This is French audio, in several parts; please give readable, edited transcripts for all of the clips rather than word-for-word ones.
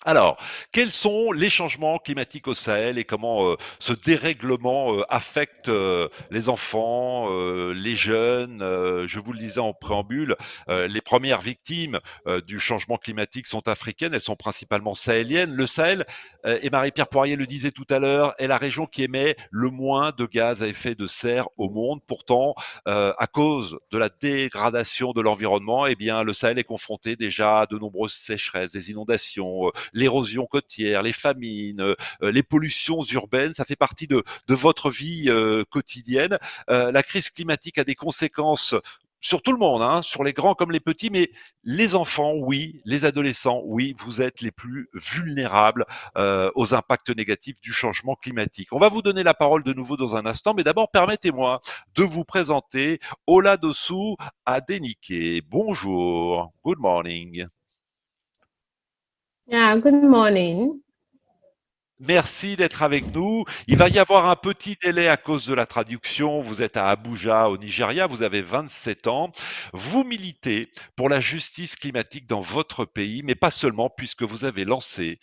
Alors, quels sont les changements climatiques au Sahel et comment ce dérèglement affecte les enfants, les jeunes? Je vous le disais en préambule, les premières victimes du changement climatique sont africaines, elles sont principalement sahéliennes. Le Sahel, et Marie-Pierre Poirier le disait tout à l'heure, est la région qui émet le moins de gaz à effet de serre au monde. Pourtant, à cause de la dégradation de l'environnement, eh bien, le Sahel est confronté déjà à de nombreuses sécheresses, des inondations, l'érosion côtière, les famines, les pollutions urbaines, ça fait partie de votre vie quotidienne. La crise climatique a des conséquences sur tout le monde, hein, sur les grands comme les petits, mais les enfants, oui, les adolescents, oui, vous êtes les plus vulnérables aux impacts négatifs du changement climatique. On va vous donner la parole de nouveau dans un instant, mais d'abord permettez-moi de vous présenter Oladosu Adenike. Bonjour, good morning. Yeah, good morning. Merci d'être avec nous. Il va y avoir un petit délai à cause de la traduction. Vous êtes à Abuja, au Nigeria, vous avez 27 ans. Vous militez pour la justice climatique dans votre pays, mais pas seulement, puisque vous avez lancé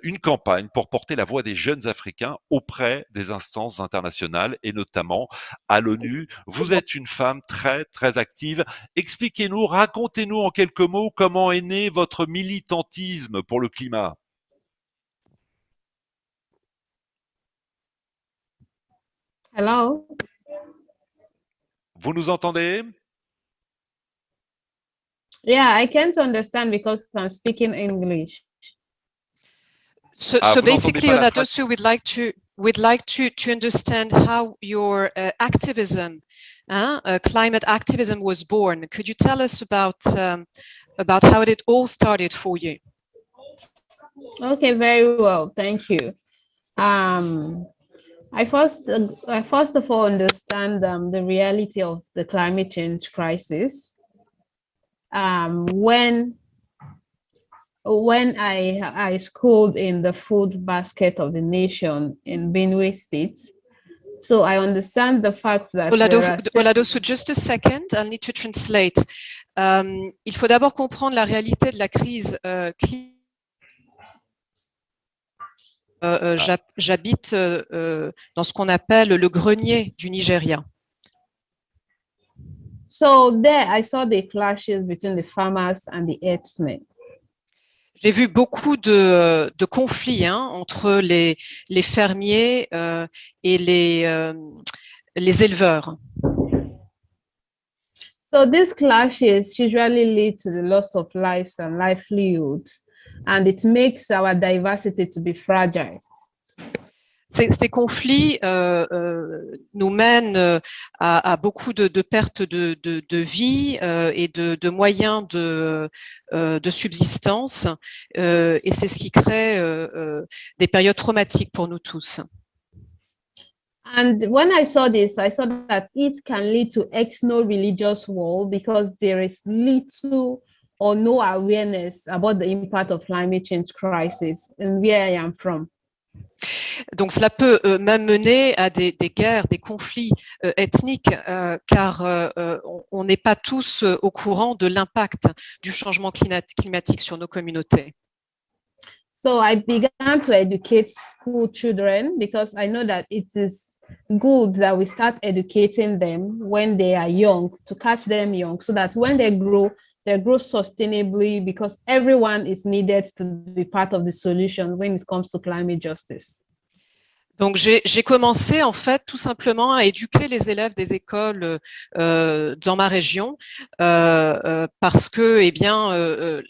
une campagne pour porter la voix des jeunes Africains auprès des instances internationales et notamment à l'ONU. Vous êtes une femme très, très active. Expliquez-nous, racontez-nous en quelques mots comment est né votre militantisme pour le climat. Hello. Vous nous entendez? Yeah, I can't understand because I'm speaking English. So, Ah, so vous n'entendez basically, pas la traduction? Oladosu, we'd like to understand how your activism, climate activism, was born. Could you tell us about how it all started for you? Okay, very well. Thank you. Um, I first of all understand the reality of the climate change crisis. When I schooled in the food basket of the nation in Benue State, so I understand the fact that there are Oladosu, just a second, I'll need to translate. Il faut d'abord comprendre la réalité de la crise climatique. J'habite dans ce qu'on appelle le grenier du Nigeria. So there I saw the clashes between the farmers and the herdsmen. J'ai vu beaucoup de conflits entre les fermiers et les éleveurs. So these clashes usually lead to the loss of lives and livelihoods, and it makes our diversity to be fragile. Ces conflits nous mènent à beaucoup de pertes de vie et de moyens de subsistance, et c'est ce qui crée des périodes traumatiques pour nous tous. And when I saw this, I saw that it can lead to ethno-religious war because there is little or no awareness about the impact of climate change crisis and where I am from. Donc cela peut même mener à des guerres, des conflits ethniques, car on n'est pas tous au courant de l'impact du changement climatique sur nos communautés. So I began to educate school children because I know that it is good that we start educating them when they are young, to catch them young, so that when they grow sustainably, because everyone is needed to be part of the solution when it comes to climate justice. Donc j'ai commencé en fait tout simplement à éduquer les élèves des écoles dans ma région parce que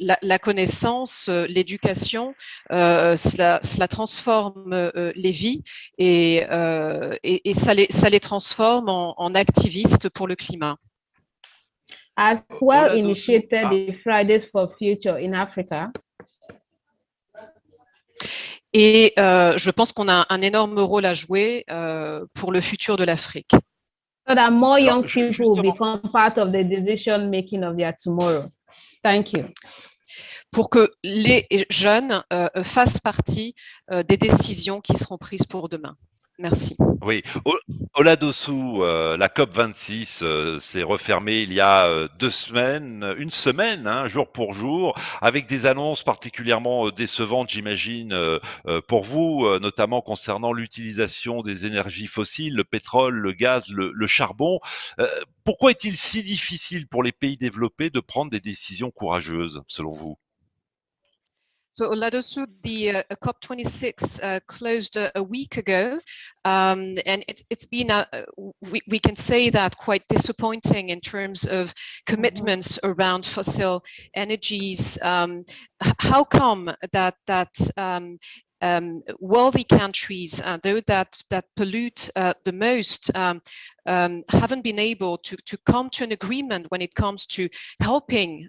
la connaissance, l'éducation, cela transforme les vies et ça les transforme en activistes pour le climat. As well initiated the Fridays for Future in Africa. Et je pense qu'on a un énorme rôle à jouer pour le futur de l'Afrique. So that more young people will become part of the decision making of their tomorrow. Thank you. Pour que les jeunes fassent partie des décisions qui seront prises pour demain. Merci. Oui, Oladossou, la COP26 s'est refermée il y a 2 semaines, 1 semaine, hein, jour pour jour, avec des annonces particulièrement décevantes, j'imagine, pour vous, notamment concernant l'utilisation des énergies fossiles, le pétrole, le gaz, le charbon. Heu, Pourquoi est-il si difficile pour les pays développés de prendre des décisions courageuses, selon vous? So Oladosu, the COP26 closed a week ago, and it's been, we can say that, quite disappointing in terms of commitments around fossil energies. How come wealthy countries, those that pollute the most, haven't been able to come to an agreement when it comes to helping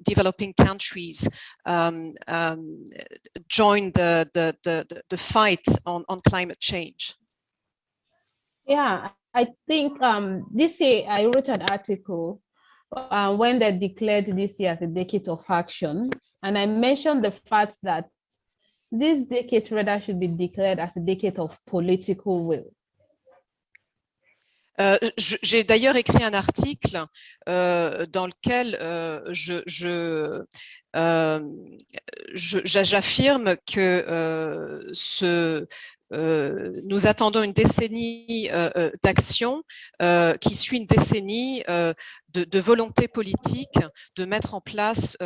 developing countries join the fight on climate change? Yeah, I think this year I wrote an article when they declared this year as a decade of action, and I mentioned the fact that this decade rather should be declared as a decade of political will. J'ai d'ailleurs écrit un article dans lequel j'affirme que nous attendons une décennie d'action qui suit une décennie de volonté politique de mettre en place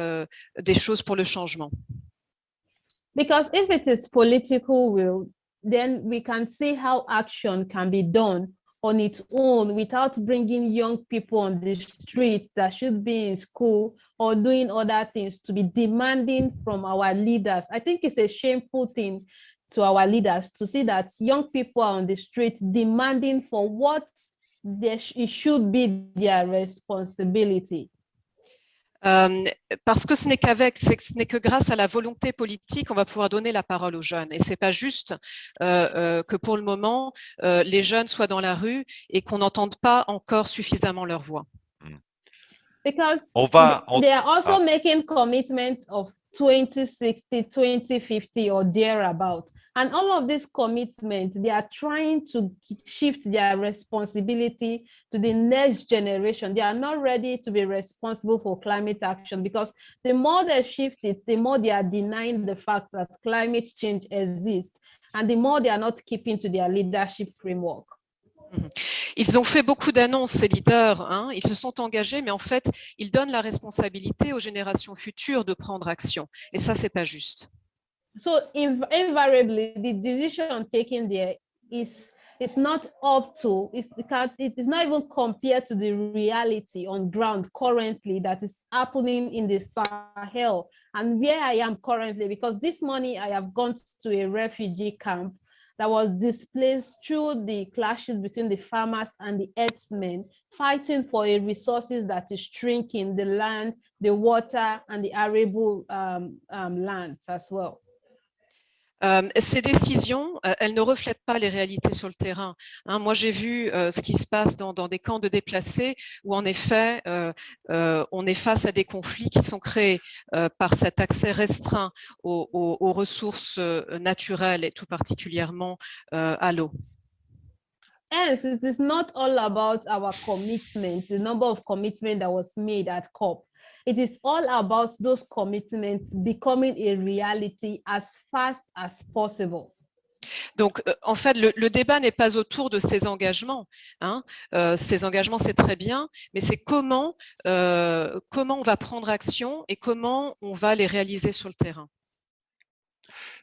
des choses pour le changement. Because if it is political will, then we can see how action can be done on its own without bringing young people on the street that should be in school or doing other things to be demanding from our leaders. I think it's a shameful thing to our leaders to see that young people are on the street demanding for what it should be their responsibility. Parce que ce n'est que grâce à la volonté politique qu'on va pouvoir donner la parole aux jeunes. Et c'est pas juste que pour le moment les jeunes soient dans la rue et qu'on n'entende pas encore suffisamment leur voix. Because they are also making commitment of 2060, 2050 or thereabout. And all of these commitments, they are trying to shift their responsibility to the next generation. They are not ready to be responsible for climate action, because the more they shift it, the more they are denying the fact that climate change exists, and the more they are not keeping to their leadership framework. Ils ont fait beaucoup d'annonces, ces leaders, hein, ils se sont engagés, mais en fait, ils donnent la responsabilité aux générations futures de prendre action. Et ça, c'est pas juste. So invariably, the decision taken there is not up to, it is not even compared to the reality on ground currently that is happening in the Sahel and where I am currently, because this morning I have gone to a refugee camp that was displaced through the clashes between the farmers and the herdsmen, fighting for a resources that is shrinking, the land, the water, and the arable lands as well. Ces décisions, elles ne reflètent pas les réalités sur le terrain. Hein, moi, j'ai vu ce qui se passe dans des camps de déplacés où, en effet, on est face à des conflits qui sont créés par cet accès restreint aux ressources naturelles et tout particulièrement à l'eau. Hence, it is not all about our commitment, the number of commitment that was made at COP. It is all about those commitments becoming a reality as fast as possible. Donc, en fait, le débat n'est pas autour de ces engagements. Hein. Ces engagements, c'est très bien, mais c'est comment on va prendre action et comment on va les réaliser sur le terrain.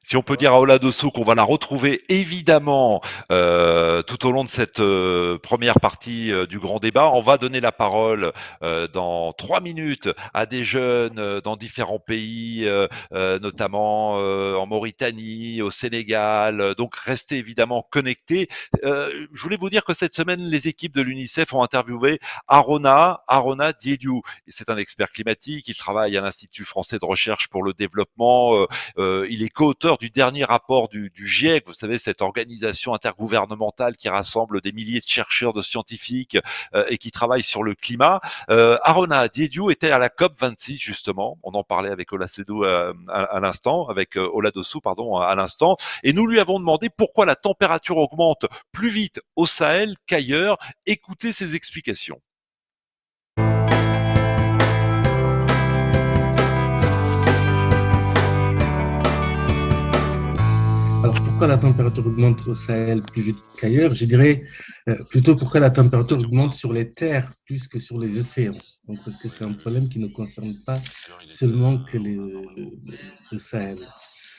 Si on peut dire à Oladossou qu'on va la retrouver évidemment tout au long de cette première partie du grand débat, on va donner la parole dans 3 minutes à des jeunes dans différents pays, notamment en Mauritanie, au Sénégal. Donc restez évidemment connectés. Je voulais vous dire que cette semaine, les équipes de l'UNICEF ont interviewé Arona Diédiou. C'est un expert climatique, il travaille à l'Institut français de recherche pour le développement, il est co-auteur l'auteur du dernier rapport du GIEC, vous savez, cette organisation intergouvernementale qui rassemble des milliers de chercheurs, de scientifiques et qui travaille sur le climat. Arona Diédhiou était à la COP 26 justement. On en parlait avec Olasedo à l'instant, avec Oladosu pardon à l'instant, et nous lui avons demandé pourquoi la température augmente plus vite au Sahel qu'ailleurs. Écoutez ses explications. Alors pourquoi la température augmente au Sahel plus vite qu'ailleurs? Je dirais plutôt pourquoi la température augmente sur les terres plus que sur les océans. Donc, parce que c'est un problème qui ne concerne pas seulement que le Sahel.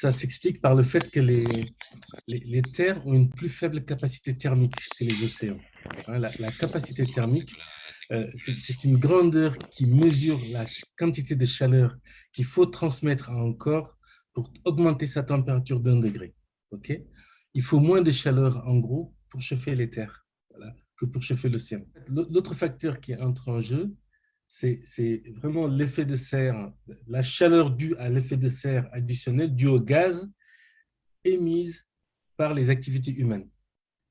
Ça s'explique par le fait que les terres ont une plus faible capacité thermique que les océans. Hein, la capacité thermique, c'est une grandeur qui mesure la quantité de chaleur qu'il faut transmettre à un corps pour augmenter sa température d'1 degré. Okay. Il faut moins de chaleur, en gros, pour chauffer les terres, voilà, que pour chauffer l'océan. L'autre facteur qui entre en jeu, c'est vraiment l'effet de serre, la chaleur due à l'effet de serre additionnel dû au gaz émise par les activités humaines.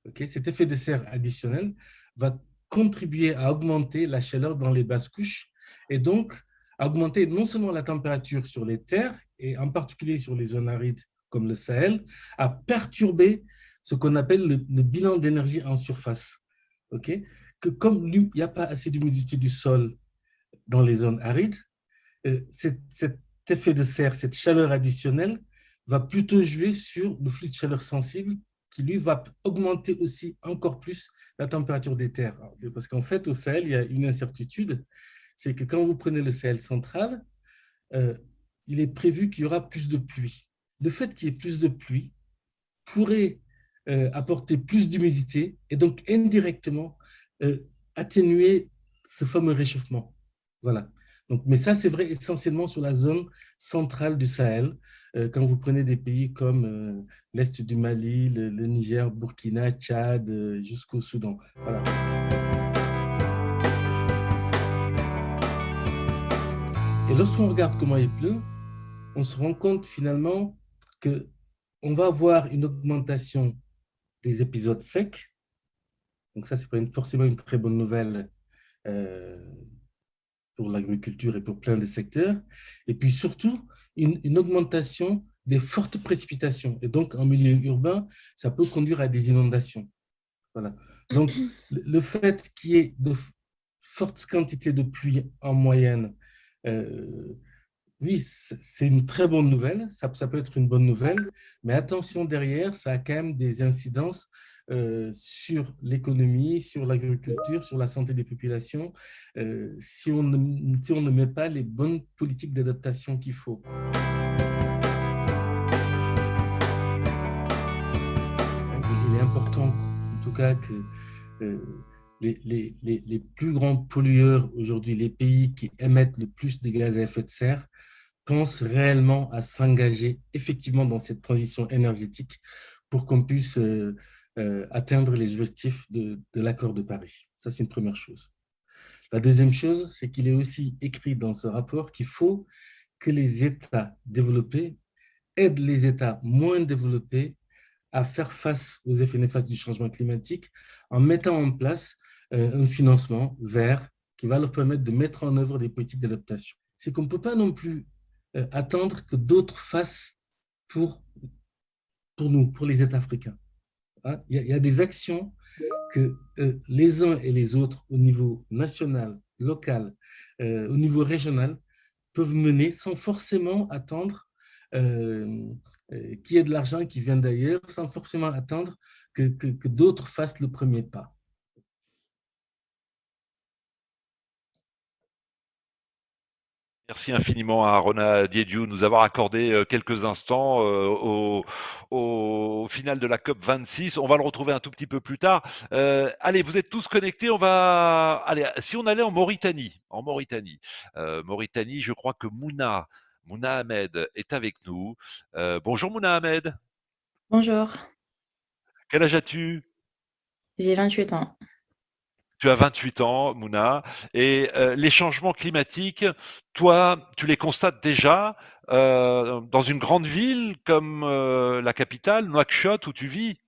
Okay. Cet effet de serre additionnel va contribuer à augmenter la chaleur dans les basses couches et donc à augmenter non seulement la température sur les terres, et en particulier sur les zones arides comme le Sahel, à perturber ce qu'on appelle le bilan d'énergie en surface. Okay. Que comme il n'y a pas assez d'humidité du sol dans les zones arides, cet effet de serre, cette chaleur additionnelle, va plutôt jouer sur le flux de chaleur sensible qui, lui, va augmenter aussi encore plus la température des terres. Parce qu'en fait, au Sahel, il y a une incertitude, c'est que quand vous prenez le Sahel central, il est prévu qu'il y aura plus de pluie. Le fait qu'il y ait plus de pluie pourrait apporter plus d'humidité et donc indirectement atténuer ce fameux réchauffement. Voilà. Donc, mais ça, c'est vrai essentiellement sur la zone centrale du Sahel. Quand vous prenez des pays comme l'Est du Mali, le Niger, Burkina, Tchad, jusqu'au Soudan. Voilà. Et lorsqu'on regarde comment il pleut, on se rend compte finalement qu'on va avoir une augmentation des épisodes secs. Donc ça, c'est pas forcément une très bonne nouvelle pour l'agriculture et pour plein de secteurs. Et puis surtout, une augmentation des fortes précipitations. Et donc, en milieu urbain, ça peut conduire à des inondations. Voilà. Donc, le fait qu'il y ait de fortes quantités de pluie en moyenne, oui, c'est une très bonne nouvelle, ça peut être une bonne nouvelle, mais attention derrière, ça a quand même des incidences sur l'économie, sur l'agriculture, sur la santé des populations, si on ne met pas les bonnes politiques d'adaptation qu'il faut. Il est important, en tout cas, que les plus grands pollueurs aujourd'hui, les pays qui émettent le plus de gaz à effet de serre, pensent réellement à s'engager effectivement dans cette transition énergétique pour qu'on puisse atteindre les objectifs de l'accord de Paris. Ça, c'est une première chose. La deuxième chose, c'est qu'il est aussi écrit dans ce rapport qu'il faut que les États développés aident les États moins développés à faire face aux effets néfastes du changement climatique en mettant en place un financement vert qui va leur permettre de mettre en œuvre des politiques d'adaptation. C'est qu'on ne peut pas non plus attendre que d'autres fassent pour nous, pour les États africains. Hein? Il y a des actions que les uns et les autres, au niveau national, local, au niveau régional, peuvent mener sans forcément attendre qu'il y ait de l'argent qui vient d'ailleurs, sans forcément attendre que d'autres fassent le premier pas. Merci infiniment à Arona Diédhiou de nous avoir accordé quelques instants au final de la COP 26. On va le retrouver un tout petit peu plus tard. Allez, vous êtes tous connectés. Allez, si on allait en Mauritanie, Mauritanie, je crois que Mouna Ahmed est avec nous. Bonjour Mouna Ahmed. Bonjour, Quel âge as-tu? j'ai 28 ans. Tu as 28 ans, Mouna, et les changements climatiques, toi, tu les constates déjà dans une grande ville comme la capitale, Nouakchott, où tu vis?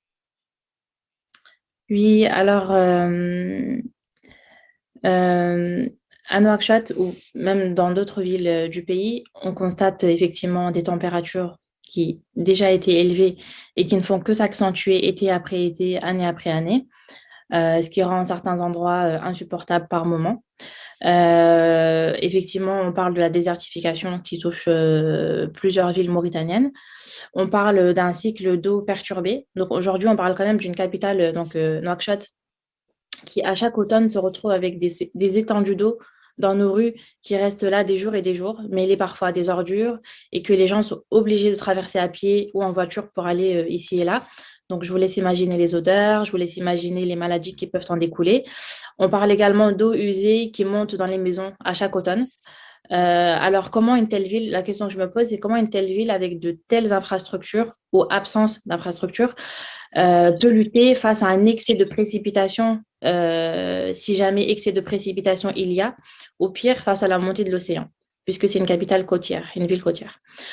Oui, alors euh, à Nouakchott ou même dans d'autres villes du pays, on constate effectivement des températures qui déjà étaient élevées et qui ne font que s'accentuer été après été, année après année, ce qui rend certains endroits insupportables par moment. Effectivement, on parle de la désertification qui touche plusieurs villes mauritaniennes. On parle d'un cycle d'eau perturbé. Donc aujourd'hui, on parle quand même d'une capitale, Nouakchott, qui à chaque automne se retrouve avec des étendues d'eau dans nos rues qui restent là des jours et des jours, mêlées parfois à des ordures, et que les gens sont obligés de traverser à pied ou en voiture pour aller ici et là. Donc, je vous laisse imaginer les odeurs, je vous laisse imaginer les maladies qui peuvent en découler. On parle également d'eau usée qui monte dans les maisons à chaque automne. Alors, comment une telle ville, la question que je me pose, c'est comment une telle ville avec de telles infrastructures ou absence d'infrastructures peut lutter face à un excès de précipitation, si jamais excès de précipitation il y a, au pire face à la montée de l'océan, puisque c'est une capitale côtière, une ville côtière. Oui.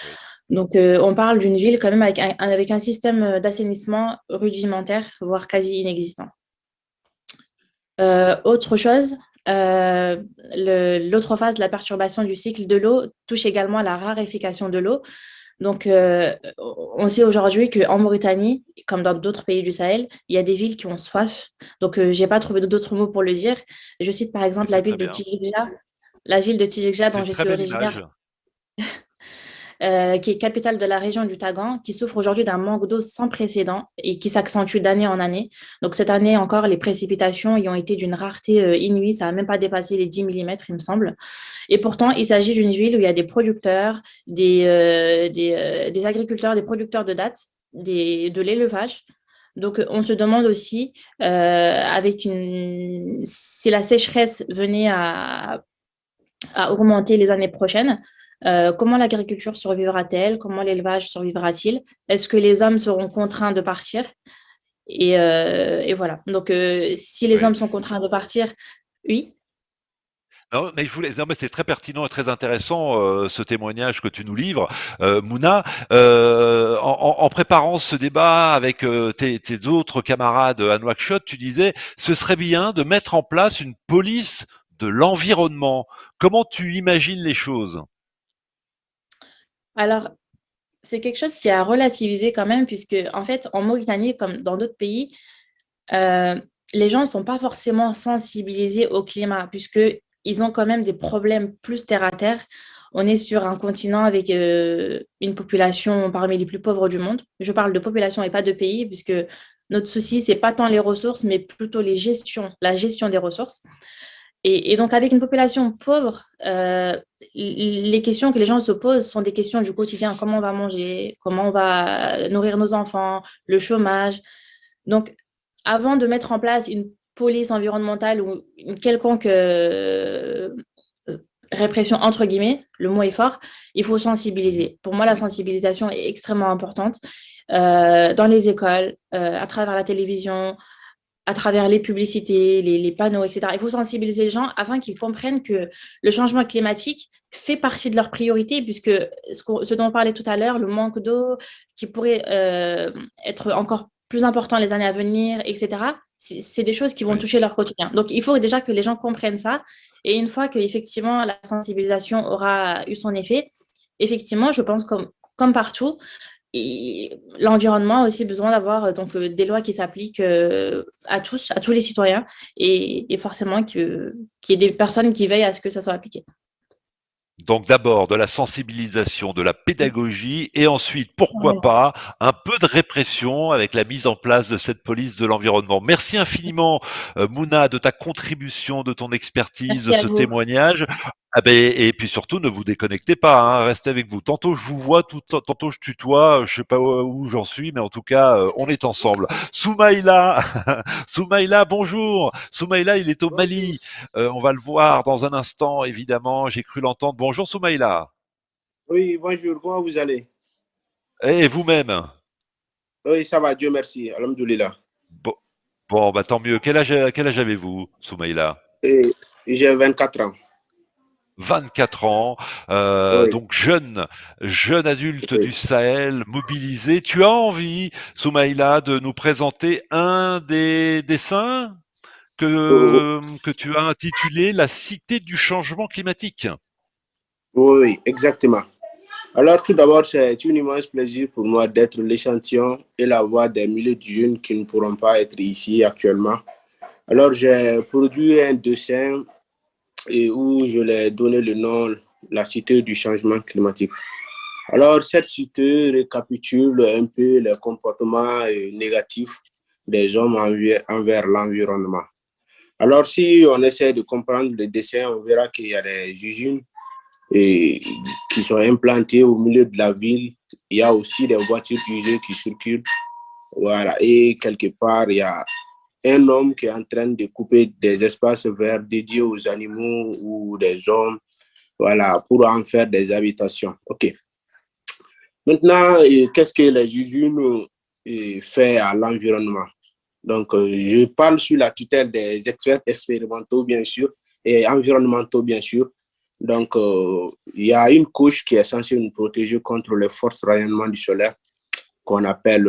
Donc, on parle d'une ville quand même avec un système d'assainissement rudimentaire, voire quasi inexistant. Autre chose, l'autre phase de la perturbation du cycle de l'eau touche également à la raréfaction de l'eau. Donc, on sait aujourd'hui qu'en Mauritanie, comme dans d'autres pays du Sahel, il y a des villes qui ont soif. Donc, je n'ai pas trouvé d'autres mots pour le dire. Je cite par Mais exemple c'est très bien. La ville de Tijikja C'est dont une je très suis belle originaire, image. qui est capitale de la région du Tagan, qui souffre aujourd'hui d'un manque d'eau sans précédent et qui s'accentue d'année en année. Donc cette année encore, les précipitations y ont été d'une rareté inouïe, ça n'a même pas dépassé les 10 millimètres, il me semble. Et pourtant, il s'agit d'une ville où il y a des producteurs, des agriculteurs, des producteurs de dattes, de l'élevage. Donc, on se demande aussi, si la sécheresse venait à augmenter les années prochaines. Comment l'agriculture survivra-t-elle? Comment l'élevage survivra-t-il? Est-ce que les hommes seront contraints de partir? Et voilà. Donc, si les Oui. hommes sont contraints de partir, oui. Non, mais c'est très pertinent et très intéressant ce témoignage que tu nous livres, Mouna. En préparant ce débat avec tes autres camarades à Nouakchott, tu disais ce serait bien de mettre en place une police de l'environnement. Comment tu imagines les choses? Alors, c'est quelque chose qui a relativisé quand même, puisque en fait, en Mauritanie, comme dans d'autres pays, euh, les gens ne sont pas forcément sensibilisés au climat, puisqu'ils ont quand même des problèmes plus terre à terre. On est sur un continent avec une population parmi les plus pauvres du monde. Je parle de population et pas de pays, puisque notre souci, c'est pas tant les ressources, mais plutôt la gestion des ressources. Et donc, avec une population pauvre, les questions que les gens se posent sont des questions du quotidien. Comment on va manger? Comment on va nourrir nos enfants? Le chômage. Donc, avant de mettre en place une police environnementale ou une quelconque répression, entre guillemets, le mot est fort, il faut sensibiliser. Pour moi, la sensibilisation est extrêmement importante dans les écoles, à travers la télévision, à travers les publicités, les panneaux, etc. Il faut sensibiliser les gens afin qu'ils comprennent que le changement climatique fait partie de leurs priorités, puisque ce dont on parlait tout à l'heure, le manque d'eau qui pourrait être encore plus important les années à venir, etc., c'est des choses qui vont Oui. toucher leur quotidien. Donc, il faut déjà que les gens comprennent ça. Et une fois qu'effectivement la sensibilisation aura eu son effet, effectivement, je pense comme partout, et l'environnement a aussi besoin d'avoir des lois qui s'appliquent à tous les citoyens, et forcément qu'il y ait des personnes qui veillent à ce que ça soit appliqué. Donc d'abord de la sensibilisation, de la pédagogie et ensuite, pourquoi Ouais. pas, un peu de répression avec la mise en place de cette police de l'environnement. Merci infiniment, Mouna, de ta contribution, de ton expertise, de Merci à ce vous. témoignage. Ah ben, et puis surtout, ne vous déconnectez pas, hein, restez avec vous. Tantôt je vous vois, tantôt je tutoie, je sais pas où j'en suis, mais en tout cas, on est ensemble. Soumaïla, Soumaïla, bonjour. Soumaïla, il est au Bonjour. Mali. On va le voir dans un instant, évidemment. J'ai cru l'entendre. Bonjour Soumaïla. Oui, bonjour. Comment vous allez? Et vous-même? Oui, ça va, Dieu merci. Alhamdoulilah. Bon. Bon, bah tant mieux. Quel âge avez-vous, Soumaïla? Et j'ai 24 ans. 24 ans, Oui, donc jeune adulte oui. du Sahel, mobilisé. Tu as envie, Soumaïla, de nous présenter un des dessins Oh, que tu as intitulé La Cité du changement climatique. oui, oui, exactement. Alors, tout d'abord, c'est un immense plaisir pour moi d'être l'échantillon et la voix des milliers de jeunes qui ne pourront pas être ici actuellement. Alors, j'ai produit un dessin où je l'ai donné le nom La Cité du changement climatique. Alors, cette cité récapitule un peu les comportements négatifs des hommes envers l'environnement. Alors, si on essaie de comprendre le dessin, on verra qu'il y a des usines et, qui sont implantées au milieu de la ville. Il y a aussi des voitures usées qui circulent. Voilà. Et quelque part, il y a un homme qui est en train de couper des espaces verts dédiés aux animaux ou des hommes, voilà, pour en faire des habitations. OK. Maintenant, qu'est-ce que les usines font à l'environnement? Donc, je parle sous la tutelle des experts expérimentaux, bien sûr, et environnementaux, bien sûr. Donc, il y a une couche qui est censée nous protéger contre les forts rayonnements du soleil, qu'on appelle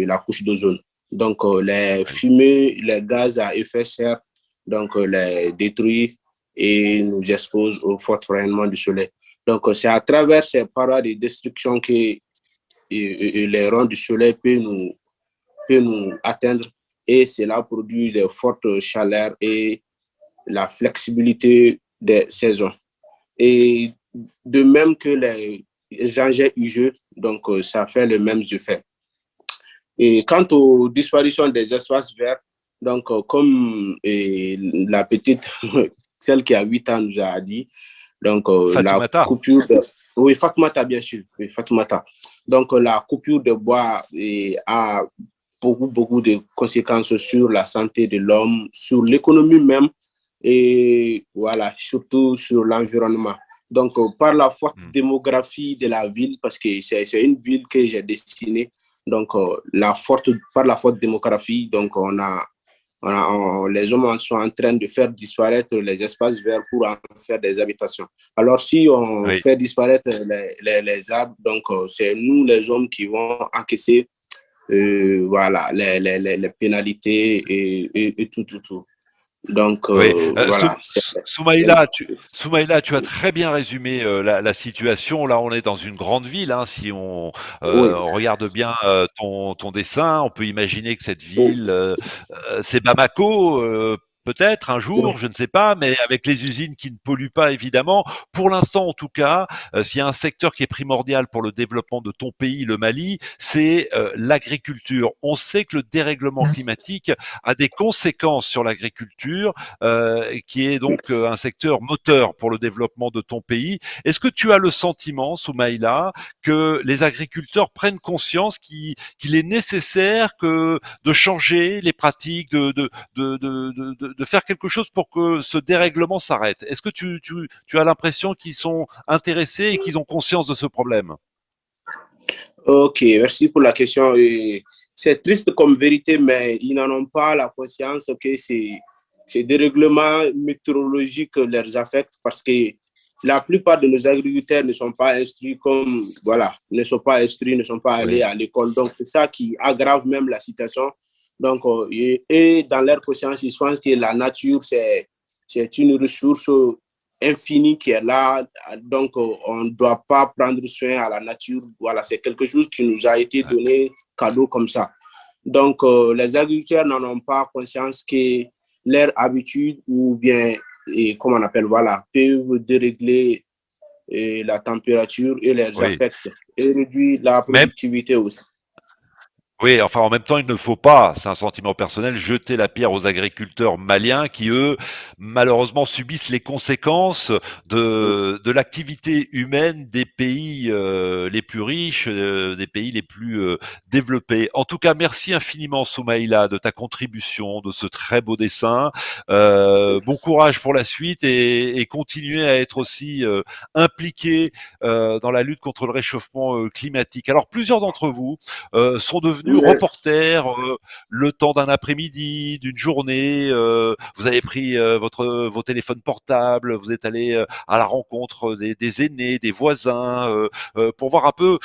la couche d'ozone. Donc, les Oui. fumées, les gaz à effet de serre, donc, les détruisent et nous exposent au fort rayonnement du soleil. Donc, c'est à travers ces parois de destruction que les rayons du soleil peuvent nous atteindre et cela produit de fortes chaleurs et la flexibilité des saisons. Et de même que les engins usés, donc ça fait le même effet. Et quant aux disparitions des espaces verts, donc comme la petite, celle qui a 8 ans nous a dit, donc la Fatoumata. coupure de... Oui, Fatoumata, bien sûr. Oui, Fatoumata. Donc la coupure de bois a beaucoup de conséquences sur la santé de l'homme, sur l'économie même, et voilà, surtout sur l'environnement. Donc, par la forte Hmm. démographie de la ville, parce que c'est une ville que j'ai destinée, donc par la forte démographie, donc les hommes sont en train de faire disparaître les espaces verts pour en faire des habitations. Alors, si on Oui. fait disparaître les arbres, donc c'est nous les hommes qui vont encaisser voilà, les pénalités et tout. Donc, Oui, voilà. Soumaïla, tu as très bien résumé la situation. Là, on est dans une grande ville, hein. Si Oui, on regarde bien ton dessin, on peut imaginer que cette oui, ville, c'est Bamako, peut-être un oui. jour, je ne sais pas, mais avec les usines qui ne polluent pas, évidemment. Pour l'instant, en tout cas, s'il y a un secteur qui est primordial pour le développement de ton pays, le Mali, c'est l'agriculture. On sait que le dérèglement climatique a des conséquences sur l'agriculture qui est donc un secteur moteur pour le développement de ton pays. Est-ce que tu as le sentiment, Soumaïla, que les agriculteurs prennent conscience qu'il est nécessaire de changer les pratiques, de faire quelque chose pour que ce dérèglement s'arrête? Est-ce que tu as l'impression qu'ils sont intéressés et qu'ils ont conscience de ce problème? Ok, merci pour la question. C'est triste comme vérité, mais ils n'en ont pas la conscience que ces dérèglements météorologiques les affectent parce que la plupart de nos agriculteurs ne sont pas instruits comme, voilà, ne sont pas instruits, ne sont pas allés Oui. à l'école. Donc, c'est ça qui aggrave même la situation. Donc, et dans leur conscience, ils pensent que la nature, c'est une ressource infini qui est là. Donc, on ne doit pas prendre soin à la nature. Voilà, c'est quelque chose qui nous a été donné cadeau comme ça. Donc, les agriculteurs n'en ont pas conscience que leur habitude ou bien, comment on appelle, voilà, peuvent dérégler la température et les Oui. affectent et réduire la Même, productivité aussi. Oui, enfin, en même temps, il ne faut pas, c'est un sentiment personnel, jeter la pierre aux agriculteurs maliens qui, eux, malheureusement, subissent les conséquences de l'activité humaine des pays les plus riches, des pays les plus développés. En tout cas, merci infiniment, Soumaïla, de ta contribution, de ce très beau dessin. Bon courage pour la suite et continuez à être aussi impliqués dans la lutte contre le réchauffement climatique. Alors, plusieurs d'entre vous sont devenus devenu reporter le temps d'un après-midi, d'une journée. Vous avez pris vos téléphones portables, vous êtes allé à la rencontre des aînés, des voisins, pour voir un peu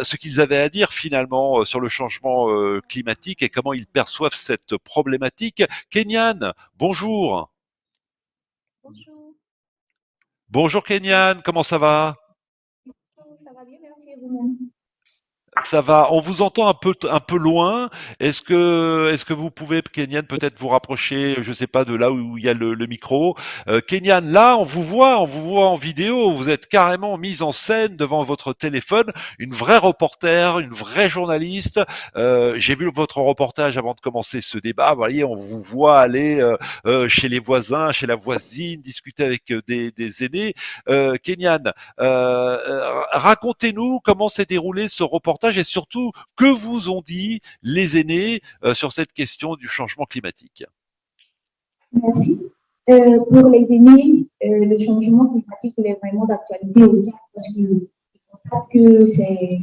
ce qu'ils avaient à dire finalement sur le changement climatique et comment ils perçoivent cette problématique. Kenyan, bonjour. Bonjour, Bonjour Kenyan, comment ça va? ça va bien, merci et vous-même. Ça va, on vous entend un peu loin. Est-ce que vous pouvez, Kenyan, peut-être vous rapprocher, je sais pas, de là où il y a le micro. Kenyan, là, on vous voit en vidéo. Vous êtes carrément mise en scène devant votre téléphone, une vraie reporter, une vraie journaliste. J'ai vu votre reportage avant de commencer ce débat. Vous voyez, on vous voit aller chez les voisins, chez la voisine, discuter avec des aînés. Kenyan, racontez-nous comment s'est déroulé ce reportage et surtout que vous ont dit les aînés sur cette question du changement climatique. Merci. Pour les aînés, le changement climatique il est vraiment d'actualité aussi parce qu'ils constatent que c'est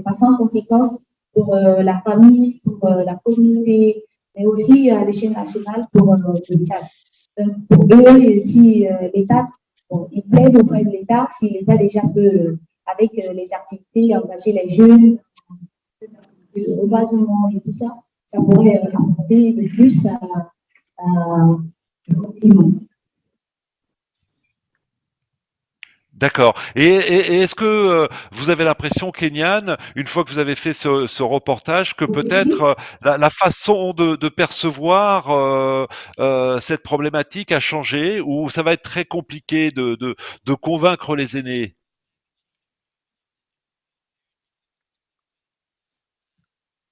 pas sans conséquence pour la famille, pour la communauté, mais aussi à l'échelle nationale pour le Tchad. Donc, pour eux, si l'État, bon, ils plaident auprès de l'État, si l'État déjà peut, avec les activités, engager les jeunes, le reboisement et tout ça, ça pourrait apporter de plus au climat. D'accord. Et est-ce que vous avez l'impression, Kenyan, une fois que vous avez fait ce reportage, que peut-être la façon de percevoir cette problématique a changé ou ça va être très compliqué de convaincre les aînés?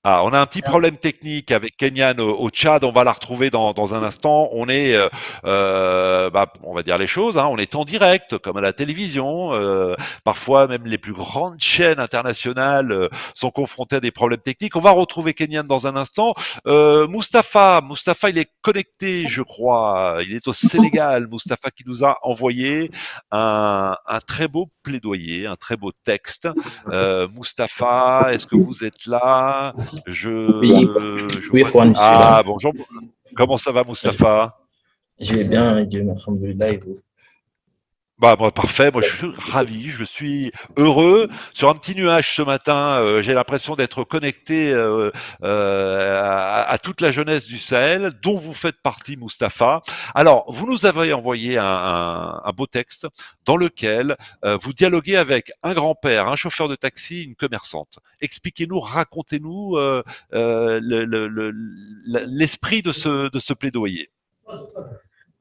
Ah, on a un petit problème technique avec Kenyan au Tchad. On va la retrouver dans un instant. On est, on va dire les choses. Hein, on est en direct, comme à la télévision. Parfois, même les plus grandes chaînes internationales sont confrontées à des problèmes techniques. On va retrouver Kenyan dans un instant. Mustapha, il est connecté, je crois. Il est au Sénégal. Mustapha qui nous a envoyé un très beau plaidoyer, un très beau texte. Mustapha, est-ce que vous êtes là? Oui, Je oui, vois. Juan, je suis là. Ah, bonjour. Comment ça va, Mustapha? Je vais bien, Dieu merci, alhamdoulilah, et vous? Bah, moi, parfait. Moi, je suis ravi. Je suis heureux. Sur un petit nuage ce matin, j'ai l'impression d'être connecté à toute la jeunesse du Sahel, dont vous faites partie, Mustapha. Alors, vous nous avez envoyé un beau texte dans lequel vous dialoguez avec un grand-père, un chauffeur de taxi, une commerçante. Expliquez-nous, racontez-nous l'esprit de ce plaidoyer.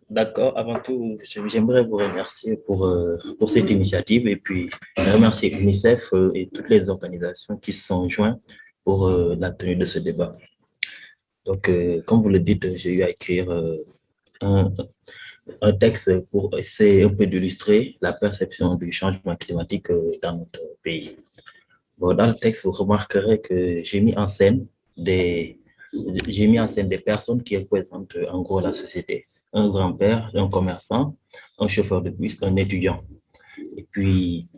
D'accord, avant tout, j'aimerais vous remercier pour cette initiative et puis remercier UNICEF et toutes les organisations qui se sont jointes pour la tenue de ce débat. Donc, comme vous le dites, j'ai eu à écrire un, un texte pour essayer un peu d'illustrer la perception du changement climatique dans notre pays. Bon, dans le texte, vous remarquerez que des, j'ai mis en scène des personnes qui représentent en gros la société. Un grand-père, un commerçant, un chauffeur de bus, un étudiant. Et puis,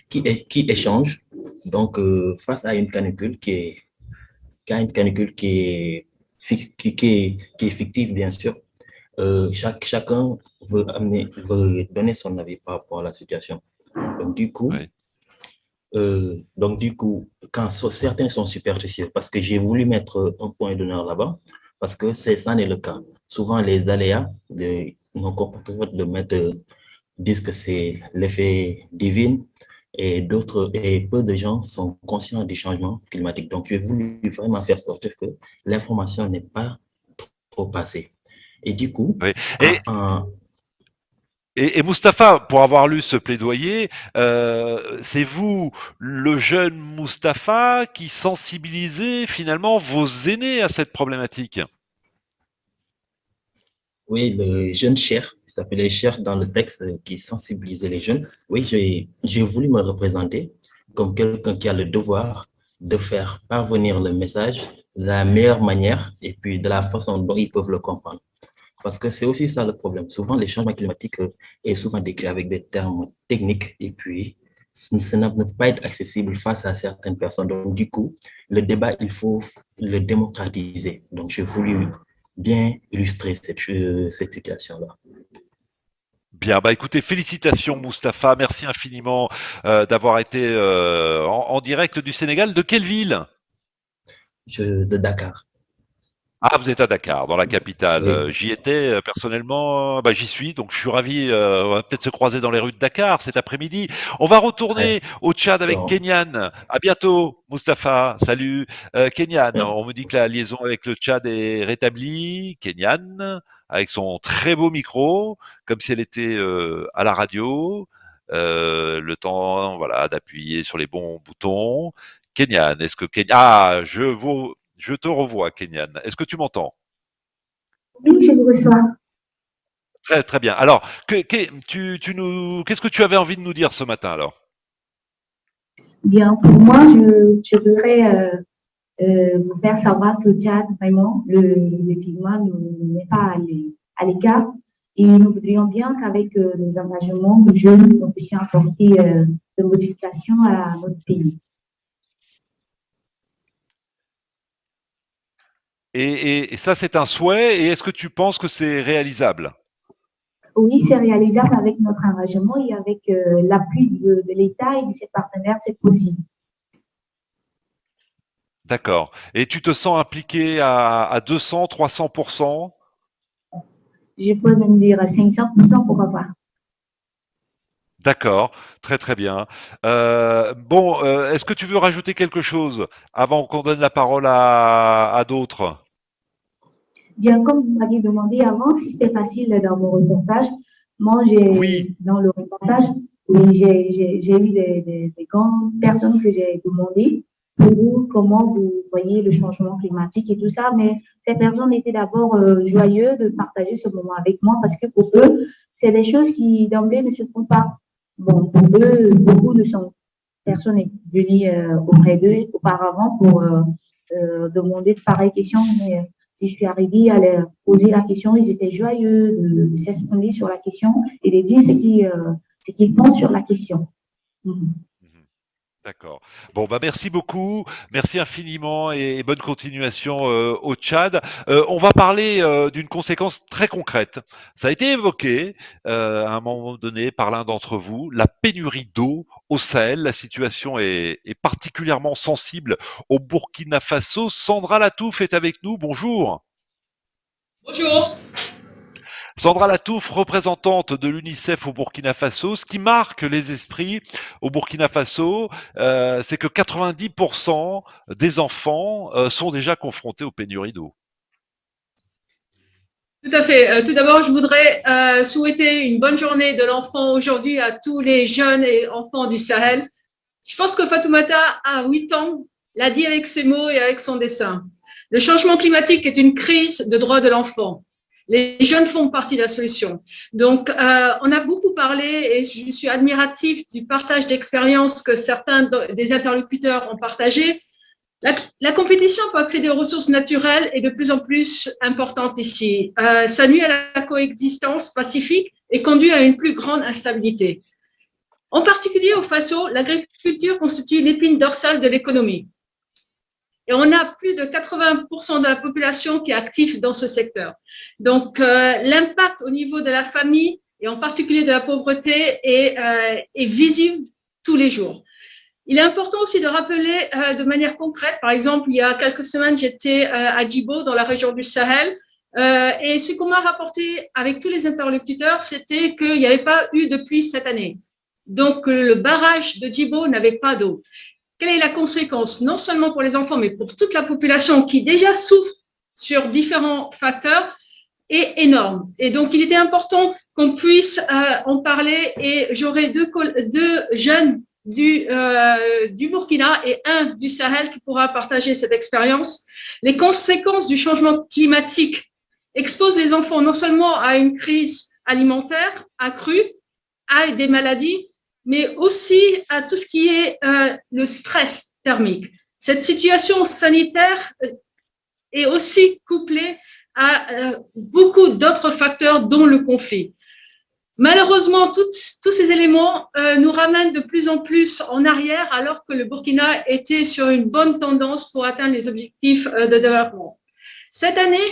qui échange. Donc, face à une canicule qui est fictive, bien sûr, chacun veut donner son avis par rapport à la situation. Donc, du coup, Oui. Quand certains sont superstitieux, parce que j'ai voulu mettre un point d'honneur là-bas, parce que ça n'est le cas. Souvent, les aléas de nos compatriotes disent que c'est l'effet divin et peu de gens sont conscients du changement climatique. Donc, j'ai voulu vraiment faire sortir que l'information n'est pas trop passée. Et du coup, Oui. Et Mustapha, pour avoir lu ce plaidoyer, c'est vous, le jeune Mustapha, qui sensibilisez finalement vos aînés à cette problématique. oui, le jeune cher, il s'appelait cher dans le texte qui sensibilisait les jeunes. Oui, j'ai voulu me représenter comme quelqu'un qui a le devoir de faire parvenir le message de la meilleure manière et puis de la façon dont ils peuvent le comprendre. Parce que c'est aussi ça le problème. Souvent, les changements climatiques est souvent décrit avec des termes techniques et puis ça ne peut pas être accessible face à certaines personnes. Donc, du coup, le débat, il faut le démocratiser. Donc, j'ai voulu bien illustrer cette situation-là. Bien, bah écoutez, félicitations Mustapha, merci infiniment d'avoir été en direct du Sénégal. De quelle ville? De Dakar. Ah, vous êtes à Dakar, dans la capitale. Oui. J'y étais personnellement, bah, j'y suis, donc je suis ravi. On va peut-être se croiser dans les rues de Dakar cet après-midi. On va retourner au Tchad avec Bon, Kenyan. À bientôt, Mustapha. Salut, Kenyan. merci. On me dit que la liaison avec le Tchad est rétablie. Kenyan, avec son très beau micro, comme si elle était à la radio. Le temps, voilà, d'appuyer sur les bons boutons. Kenyan, est-ce que Kenyan... Ah, je te revois, Kenyan. Est-ce que tu m'entends? Oui, je vous reçois. Très, très bien. Alors, qu'est-ce que tu avais envie de nous dire ce matin, alors? Bien, pour moi, je voudrais vous faire savoir que le Tchad, vraiment, le climat ne met pas à l'écart. Et nous voudrions bien qu'avec nos engagements de jeunes, nous puissions apporter des modifications à notre pays. Et ça, c'est un souhait. Et est-ce que tu penses que c'est réalisable? Oui, c'est réalisable avec notre engagement et avec l'appui de l'État et de ses partenaires, c'est possible. D'accord. Et tu te sens impliqué à 200, 300%? Je peux même dire à 500%, pourquoi pas. D'accord. Très, très bien. Bon, est-ce que tu veux rajouter quelque chose avant qu'on donne la parole à d'autres? Bien, comme vous m'aviez demandé avant, si c'était facile dans mon reportage, moi, Oui. dans le reportage, oui, j'ai eu des grandes personnes que j'ai demandé pour vous comment vous voyez le changement climatique et tout ça, mais ces personnes étaient d'abord joyeuses de partager ce moment avec moi parce que pour eux, c'est des choses qui d'emblée ne se font pas. Bon, pour eux, beaucoup de personnes est venues auprès d'eux auparavant pour demander de pareilles questions, mais si je suis arrivée à leur poser la question, ils étaient joyeux de s'exprimer sur la question et de dire ce qu'ils pensent sur la question. Mhm. D'accord. Bon, bah merci beaucoup, merci infiniment et bonne continuation au Tchad. On va parler d'une conséquence très concrète. Ça a été évoqué à un moment donné par l'un d'entre vous, la pénurie d'eau au Sahel. La situation est particulièrement sensible au Burkina Faso. Sandra Latouf est avec nous. Bonjour. Bonjour. Sandra Latouf, représentante de l'UNICEF au Burkina Faso. Ce qui marque les esprits au Burkina Faso, c'est que 90% des enfants sont déjà confrontés aux pénuries d'eau. Tout à fait. Tout d'abord, je voudrais souhaiter une bonne journée de l'enfant aujourd'hui à tous les jeunes et enfants du Sahel. Je pense que Fatoumata, à 8 ans, l'a dit avec ses mots et avec son dessin. Le changement climatique est une crise de droits de l'enfant. Les jeunes font partie de la solution. Donc, on a beaucoup parlé et je suis admirative du partage d'expériences que certains des interlocuteurs ont partagé. La compétition pour accéder aux ressources naturelles est de plus en plus importante ici. Ça nuit à la coexistence pacifique et conduit à une plus grande instabilité. En particulier au Faso, l'agriculture constitue l'épine dorsale de l'économie. Et on a plus de 80% de la population qui est active dans ce secteur. Donc, l'impact au niveau de la famille et en particulier de la pauvreté est visible tous les jours. Il est important aussi de rappeler de manière concrète, par exemple, il y a quelques semaines, j'étais à Djibo, dans la région du Sahel, et ce qu'on m'a rapporté avec tous les interlocuteurs, c'était qu'il n'y avait pas eu de pluie cette année. Donc, le barrage de Djibo n'avait pas d'eau. Quelle est la conséquence, non seulement pour les enfants, mais pour toute la population qui déjà souffre sur différents facteurs, est énorme. Et donc, il était important qu'on puisse en parler, et j'aurai deux jeunes du Burkina et un du Sahel qui pourra partager cette expérience. Les conséquences du changement climatique exposent les enfants non seulement à une crise alimentaire accrue, à des maladies, mais aussi à tout ce qui est le stress thermique. Cette situation sanitaire est aussi couplée à beaucoup d'autres facteurs, dont le conflit. Malheureusement, tous ces éléments nous ramènent de plus en plus en arrière, alors que le Burkina était sur une bonne tendance pour atteindre les objectifs de développement. Cette année,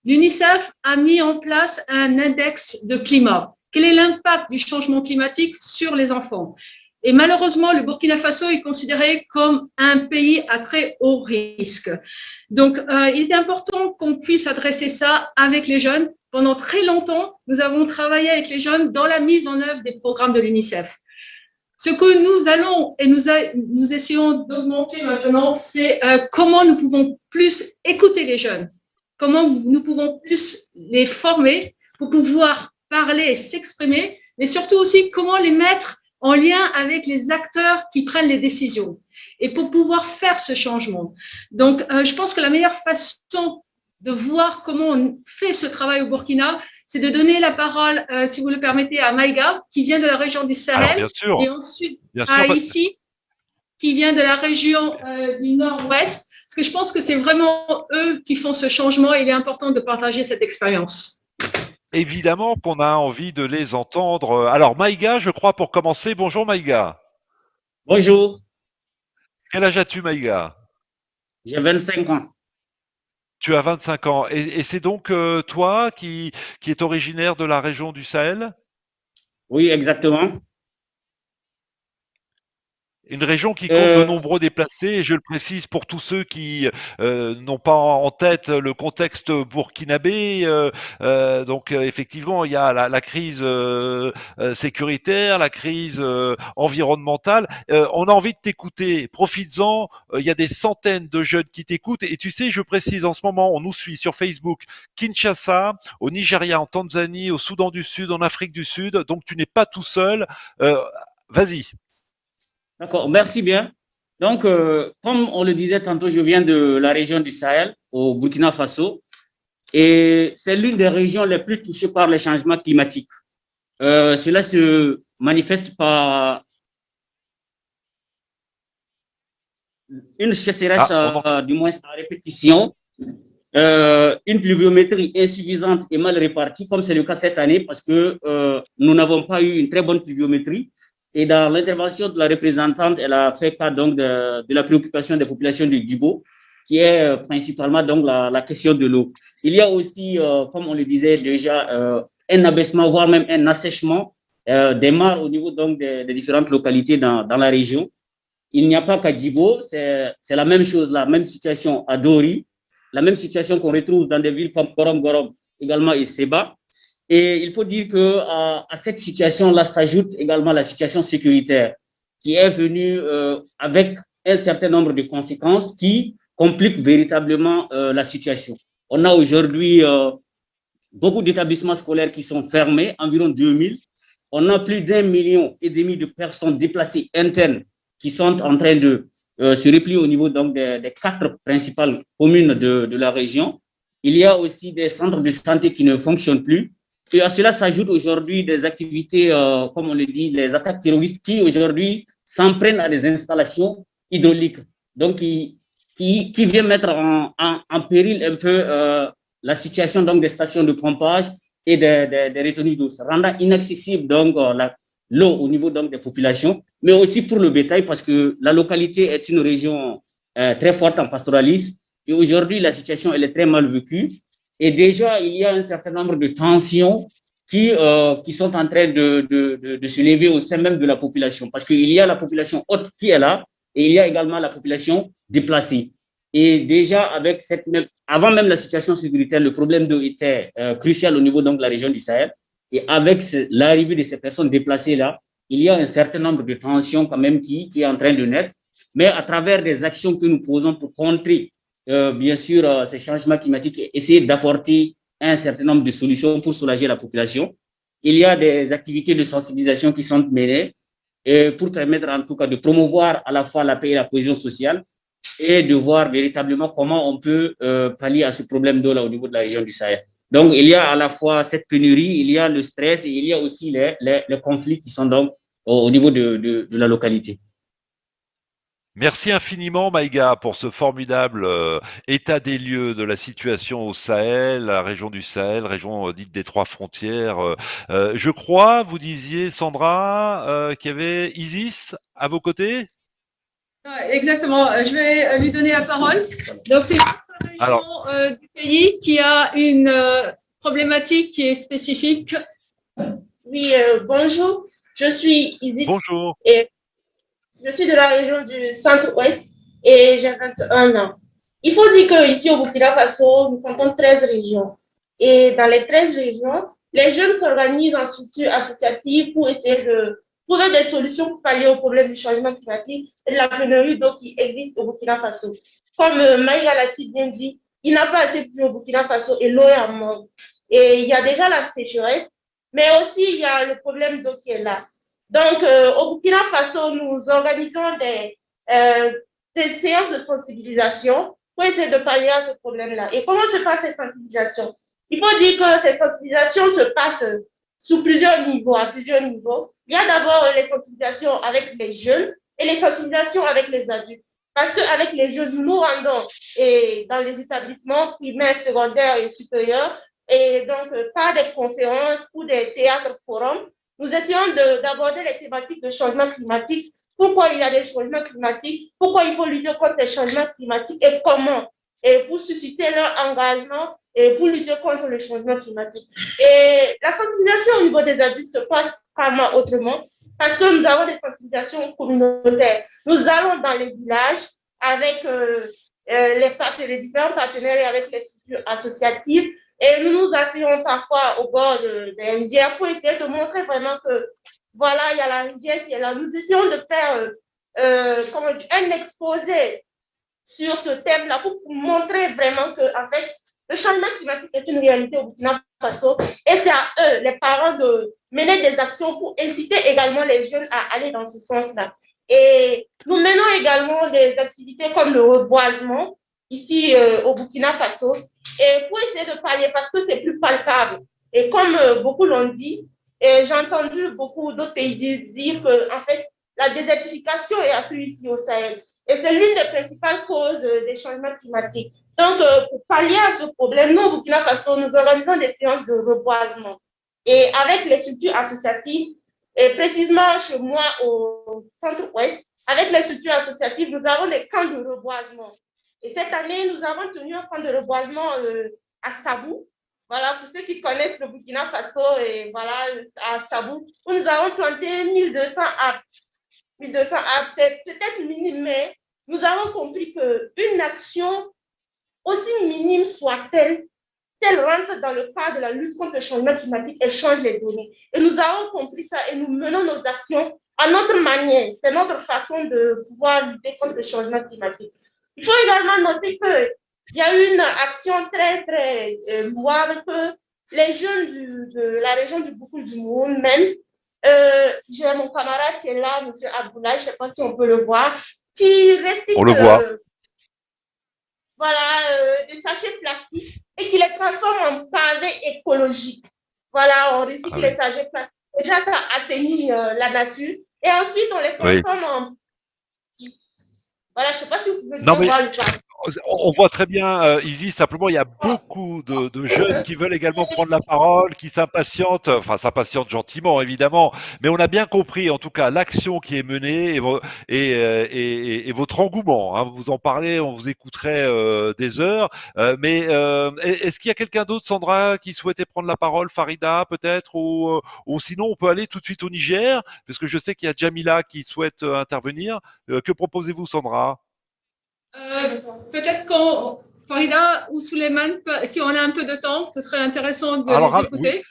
l'UNICEF a mis en place un index de climat. Quel est l'impact du changement climatique sur les enfants? Et malheureusement, le Burkina Faso est considéré comme un pays à très haut risque. Donc, il est important qu'on puisse adresser ça avec les jeunes. Pendant très longtemps, nous avons travaillé avec les jeunes dans la mise en œuvre des programmes de l'UNICEF. Ce que nous allons et nous essayons d'augmenter maintenant, c'est comment nous pouvons plus écouter les jeunes, comment nous pouvons plus les former pour pouvoir parler et s'exprimer, mais surtout aussi comment les mettre en lien avec les acteurs qui prennent les décisions et pour pouvoir faire ce changement. Donc, je pense que la meilleure façon de voir comment on fait ce travail au Burkina, c'est de donner la parole, si vous le permettez, à Maïga, qui vient de la région du Sahel, Alors, bien sûr, et ensuite bien à sûr. Issi, qui vient de la région du Nord-Ouest, parce que je pense que c'est vraiment eux qui font ce changement et il est important de partager cette expérience. Évidemment qu'on a envie de les entendre. Alors, Maïga, je crois, pour commencer. Bonjour, Maïga. Bonjour, Quel âge as-tu, Maïga? j'ai 25 ans. Tu as 25 ans. Et c'est donc toi qui est originaire de la région du Sahel? Oui, exactement. Une région qui compte de Euh, nombreux déplacés, et je le précise pour tous ceux qui n'ont pas en tête le contexte burkinabé. Donc effectivement, il y a la crise sécuritaire, la crise environnementale. On a envie de t'écouter. Profites-en. Il y a des centaines de jeunes qui t'écoutent. Et tu sais, je précise en ce moment, on nous suit sur Facebook, Kinshasa, au Nigeria, en Tanzanie, au Soudan du Sud, en Afrique du Sud. Donc tu n'es pas tout seul. Vas-y. d'accord, merci bien. Donc, comme on le disait tantôt, je viens de la région du Sahel, au Burkina Faso, et c'est l'une des régions les plus touchées par les changements climatiques. Cela se manifeste par une sécheresse, Ah, on entend. du moins à répétition, une pluviométrie insuffisante et mal répartie, comme c'est le cas cette année, parce que nous n'avons pas eu une très bonne pluviométrie. Et dans l'intervention de la représentante, elle a fait cas donc de la préoccupation des populations du Djibo, qui est principalement donc la question de l'eau. Il y a aussi, comme on le disait déjà, un abaissement, voire même un assèchement des mares au niveau donc des différentes localités dans la région. Il n'y a pas qu'à Djibo, c'est la même chose, la même situation à Dori, la même situation qu'on retrouve dans des villes comme Gorom Gorom, également et Seba. Et il faut dire que à cette situation-là s'ajoute également la situation sécuritaire qui est venue avec un certain nombre de conséquences qui compliquent véritablement la situation. On a aujourd'hui beaucoup d'établissements scolaires qui sont fermés, environ 2000. On a plus d'1,5 million de personnes déplacées internes qui sont en train de se replier au niveau donc des 4 principales communes de la région. Il y a aussi des centres de santé qui ne fonctionnent plus. Et à cela s'ajoutent aujourd'hui des activités, comme on le dit, les attaques terroristes qui aujourd'hui s'en prennent à des installations hydrauliques. Donc, qui vient mettre en péril un peu la situation donc des stations de pompage et des retenues d'eau, rendant inaccessible donc l'eau au niveau donc des populations, mais aussi pour le bétail parce que la localité est une région très forte en pastoralisme et aujourd'hui la situation elle est très mal vécue. Et déjà, il y a un certain nombre de tensions qui sont en train de se lever au sein même de la population. Parce qu'il y a la population haute qui est là et il y a également la population déplacée. Et déjà, avec avant même la situation sécuritaire, le problème d'eau était crucial au niveau donc, de la région du Sahel. Et avec l'arrivée de ces personnes déplacées-là, il y a un certain nombre de tensions quand même qui est en train de naître. Mais à travers des actions que nous posons pour contrer bien sûr, ces changements climatiques et essayer d'apporter un certain nombre de solutions pour soulager la population. Il y a des activités de sensibilisation qui sont menées pour permettre en tout cas de promouvoir à la fois la paix et la cohésion sociale et de voir véritablement comment on peut pallier à ce problème d'eau là au niveau de la région du Sahel. Donc, il y a à la fois cette pénurie, il y a le stress et il y a aussi les conflits qui sont donc au niveau de la localité. Merci infiniment, Maïga, pour ce formidable état des lieux de la situation au Sahel, la région du Sahel, région dite des trois frontières. Je crois, vous disiez, Sandra, qu'il y avait Isis à vos côtés? Ouais, exactement. Je vais lui donner la parole. Donc, c'est une autre Alors, région du pays qui a une problématique qui est spécifique. Oui, bonjour. Je suis Isis bonjour. et je suis de la région du centre-ouest et j'ai 21 ans. Il faut dire qu'ici au Burkina Faso, nous comptons 13 régions. Et dans les 13 régions, les jeunes s'organisent en structures associatives pour essayer de trouver des solutions pour pallier au problème du changement climatique et de la pénurie d'eau qui existe au Burkina Faso. Comme Maïga l'a si bien dit, il n'a pas assez plu au Burkina Faso et l'eau est en manque. Et il y a déjà la sécheresse, mais aussi il y a le problème d'eau qui est là. Donc, au Burkina Faso, nous organisons des séances de sensibilisation pour essayer de pallier à ce problème-là. Et comment se passe cette sensibilisation? Il faut dire que cette sensibilisation se passe sous plusieurs niveaux, à plusieurs niveaux. Il y a d'abord les sensibilisations avec les jeunes et les sensibilisations avec les adultes. Parce qu'avec les jeunes, nous nous rendons dans les établissements primaires, secondaires et supérieurs, et donc par des conférences ou des théâtres forums, nous essayons d'aborder les thématiques de changement climatique, pourquoi il y a des changements climatiques, pourquoi il faut lutter contre les changements climatiques et comment, et pour susciter leur engagement et pour lutter contre le changement climatique. Et la sensibilisation au niveau des adultes se passe carrément autrement, parce que nous avons des sensibilisations communautaires. Nous allons dans les villages avec les différents partenaires et avec les structures associatives et nous nous asseyons parfois au bord des rivières pour essayer de montrer vraiment que, voilà, il y a la rivière qui est là. Nous essayons de faire comment dire, un exposé sur ce thème-là pour montrer vraiment que, en fait, le changement climatique est une réalité au Burkina Faso et c'est à eux, les parents, de mener des actions pour inciter également les jeunes à aller dans ce sens-là. Et nous menons également des activités comme le reboisement ici au Burkina Faso et pour essayer de pallier parce que c'est plus palpable. Et comme beaucoup l'ont dit, et j'ai entendu beaucoup d'autres pays dire que en fait la désertification est accrue ici au Sahel. Et c'est l'une des principales causes des changements climatiques. Donc, pour pallier à ce problème, nous, au Burkina Faso, nous organisons des séances de reboisement. Et avec les structures associatives, et précisément chez moi au centre-ouest, avec les structures associatives, nous avons des camps de reboisement. Et cette année, nous avons tenu un camp de reboisement à Sabou. Voilà, pour ceux qui connaissent le Burkina Faso, et voilà, à Sabou, où nous avons planté 1200 arbres. 1200 arbres, c'est peut-être minime, mais nous avons compris qu'une action, aussi minime soit-elle, si elle rentre dans le cadre de la lutte contre le changement climatique, elle change les données. Et nous avons compris ça et nous menons nos actions à notre manière. C'est notre façon de pouvoir lutter contre le changement climatique. Il faut également noter qu'il y a une action très, très louable que les jeunes de la région du Boukoul du Moun même, j'ai mon camarade qui est là, M. Abdoulaye, je ne sais pas si on peut le voir, qui On recycle le voit. voilà, des sachets plastiques et qui les transforme en pavés écologiques. Voilà, on recycle les sachets plastiques. Déjà, ça atténue la nature. Et ensuite, on les transforme en... Voilà, je ne sais pas si vous pouvez bien voir le pavé. On voit très bien, Izzy, simplement, il y a beaucoup de jeunes qui veulent également prendre la parole, qui s'impatientent, enfin s'impatientent gentiment évidemment, mais on a bien compris en tout cas l'action qui est menée et votre engouement. Hein. Vous en parlez, on vous écouterait des heures, mais est-ce qu'il y a quelqu'un d'autre, Sandra, qui souhaitait prendre la parole, Farida peut-être, ou sinon on peut aller tout de suite au Niger, parce que je sais qu'il y a Jamila qui souhaite intervenir. Que proposez-vous, Sandra? Peut-être qu'on, Farida ou Souleymane, si on a un peu de temps, ce serait intéressant de Alors, les écouter. oui.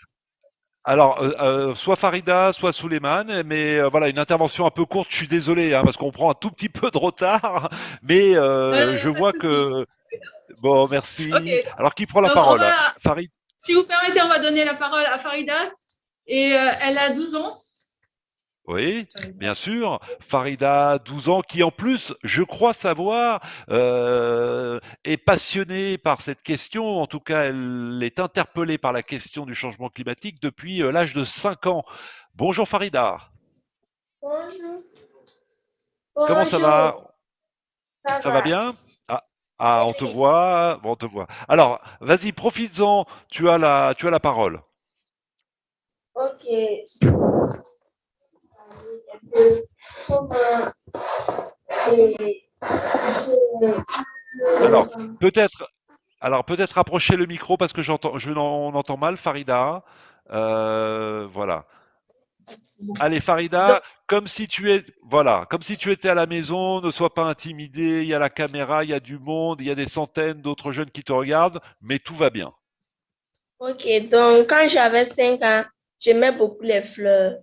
Alors, soit Farida, soit Souleymane, mais voilà, une intervention un peu courte, je suis désolé, hein, parce qu'on prend un tout petit peu de retard, mais je vois que... Bon, merci. Okay. Alors, qui prend la Donc, parole? Farid. Si vous permettez, on va donner la parole à Farida, et elle a 12 ans. Oui, bien sûr. Farida, 12 ans, qui en plus, je crois savoir, est passionnée par cette question. En tout cas, elle est interpellée par la question du changement climatique depuis l'âge de 5 ans. Bonjour Farida. Bonjour. Comment ça va? Ça va bien? Ah, ah, on te voit, bon, on te voit. Alors, vas-y, profites-en, tu as la parole. Ok. Alors, peut-être, peut-être rapprocher le micro parce que on entend mal, Farida. Voilà. Allez, Donc, Farida, comme si tu étais à la maison, ne sois pas intimidé. Il y a la caméra, il y a du monde, il y a des centaines d'autres jeunes qui te regardent, mais tout va bien. ok, donc quand j'avais 5 ans, j'aimais beaucoup les fleurs.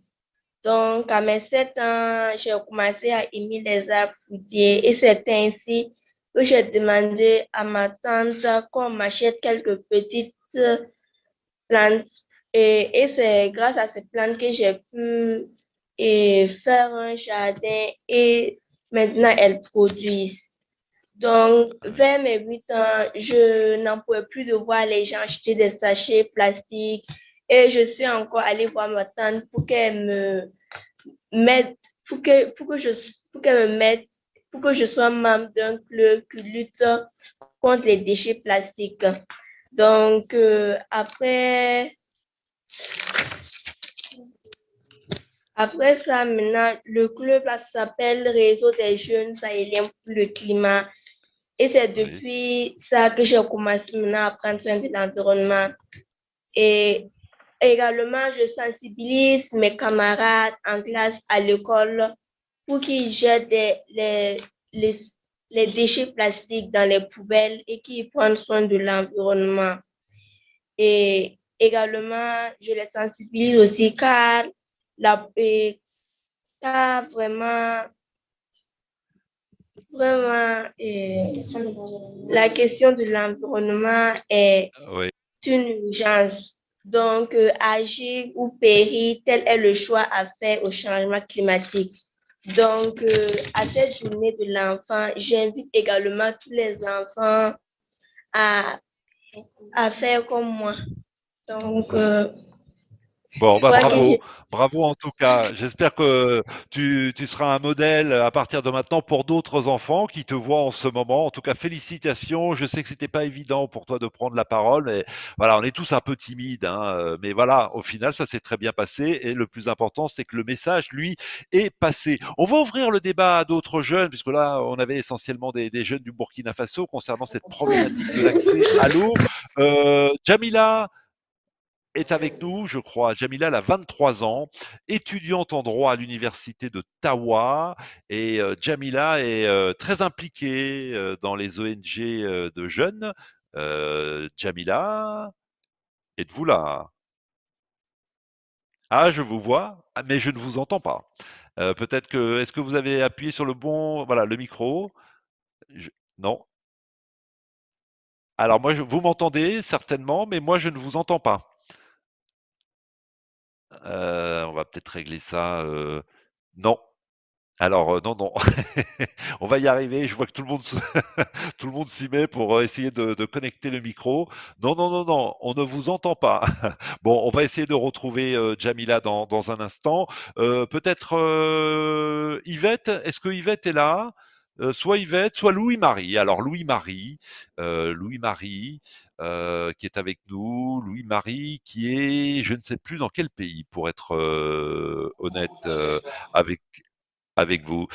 Donc, à mes 7 ans, j'ai commencé à aimer les arbres fruitiers et c'est ainsi que j'ai demandé à ma tante qu'on m'achète quelques petites plantes. Et c'est grâce à ces plantes que j'ai pu faire un jardin et maintenant elles produisent. Donc, vers mes 8 ans, je n'en pouvais plus de voir les gens acheter des sachets plastiques et je suis encore allée voir ma tante pour qu'elle me mette, pour qu'elle me mette, pour que je sois membre d'un club qui lutte contre les déchets plastiques. Donc, après ça, maintenant, le club là, s'appelle Réseau des jeunes sahéliens pour le climat. Et c'est Oui. depuis ça que j'ai commencé maintenant à prendre soin de l'environnement. Et également, je sensibilise mes camarades en classe à l'école pour qu'ils jettent les, les déchets plastiques dans les poubelles et qu'ils prennent soin de l'environnement. Et également, je les sensibilise aussi car vraiment, vraiment, la question de l'environnement est Oui. une urgence. Donc, agir ou périr, tel est le choix à faire au changement climatique. Donc, à cette journée de l'enfant, j'invite également tous les enfants à, à faire comme moi. Donc, Bon, bah voilà que bravo, j'ai. bravo en tout cas. J'espère que tu seras un modèle à partir de maintenant pour d'autres enfants qui te voient en ce moment. En tout cas, félicitations. Je sais que c'était pas évident pour toi de prendre la parole, mais voilà, on est tous un peu timides, hein, mais voilà, au final, ça s'est très bien passé. Et le plus important, c'est que le message, lui, est passé. On va ouvrir le débat à d'autres jeunes, puisque là, on avait essentiellement des jeunes du Burkina Faso concernant cette problématique de l'accès à l'eau. Jamila est avec nous, je crois. Jamila, elle a 23 ans, étudiante en droit à l'université de Tawa. Et Jamila est très impliquée dans les ONG de jeunes. Jamila, êtes-vous là? Ah, je vous vois, mais je ne vous entends pas. Peut-être que, est-ce que vous avez appuyé sur le bon, voilà, le micro? Je- Non. Alors moi, vous m'entendez certainement, mais moi, je ne vous entends pas. On va peut-être régler ça. Non. Alors, non, non, on va y arriver. Je vois que tout le monde tout le monde s'y met pour essayer de connecter le micro. Non, non, non, non, on ne vous entend pas. Bon, on va essayer de retrouver Jamila dans un instant. Peut-être Yvette, est-ce que Yvette est là? Soit Yvette, soit Louis-Marie. Alors Louis-Marie, qui est avec nous. Louis-Marie, qui est, je ne sais plus dans quel pays, pour être honnête avec avec vous.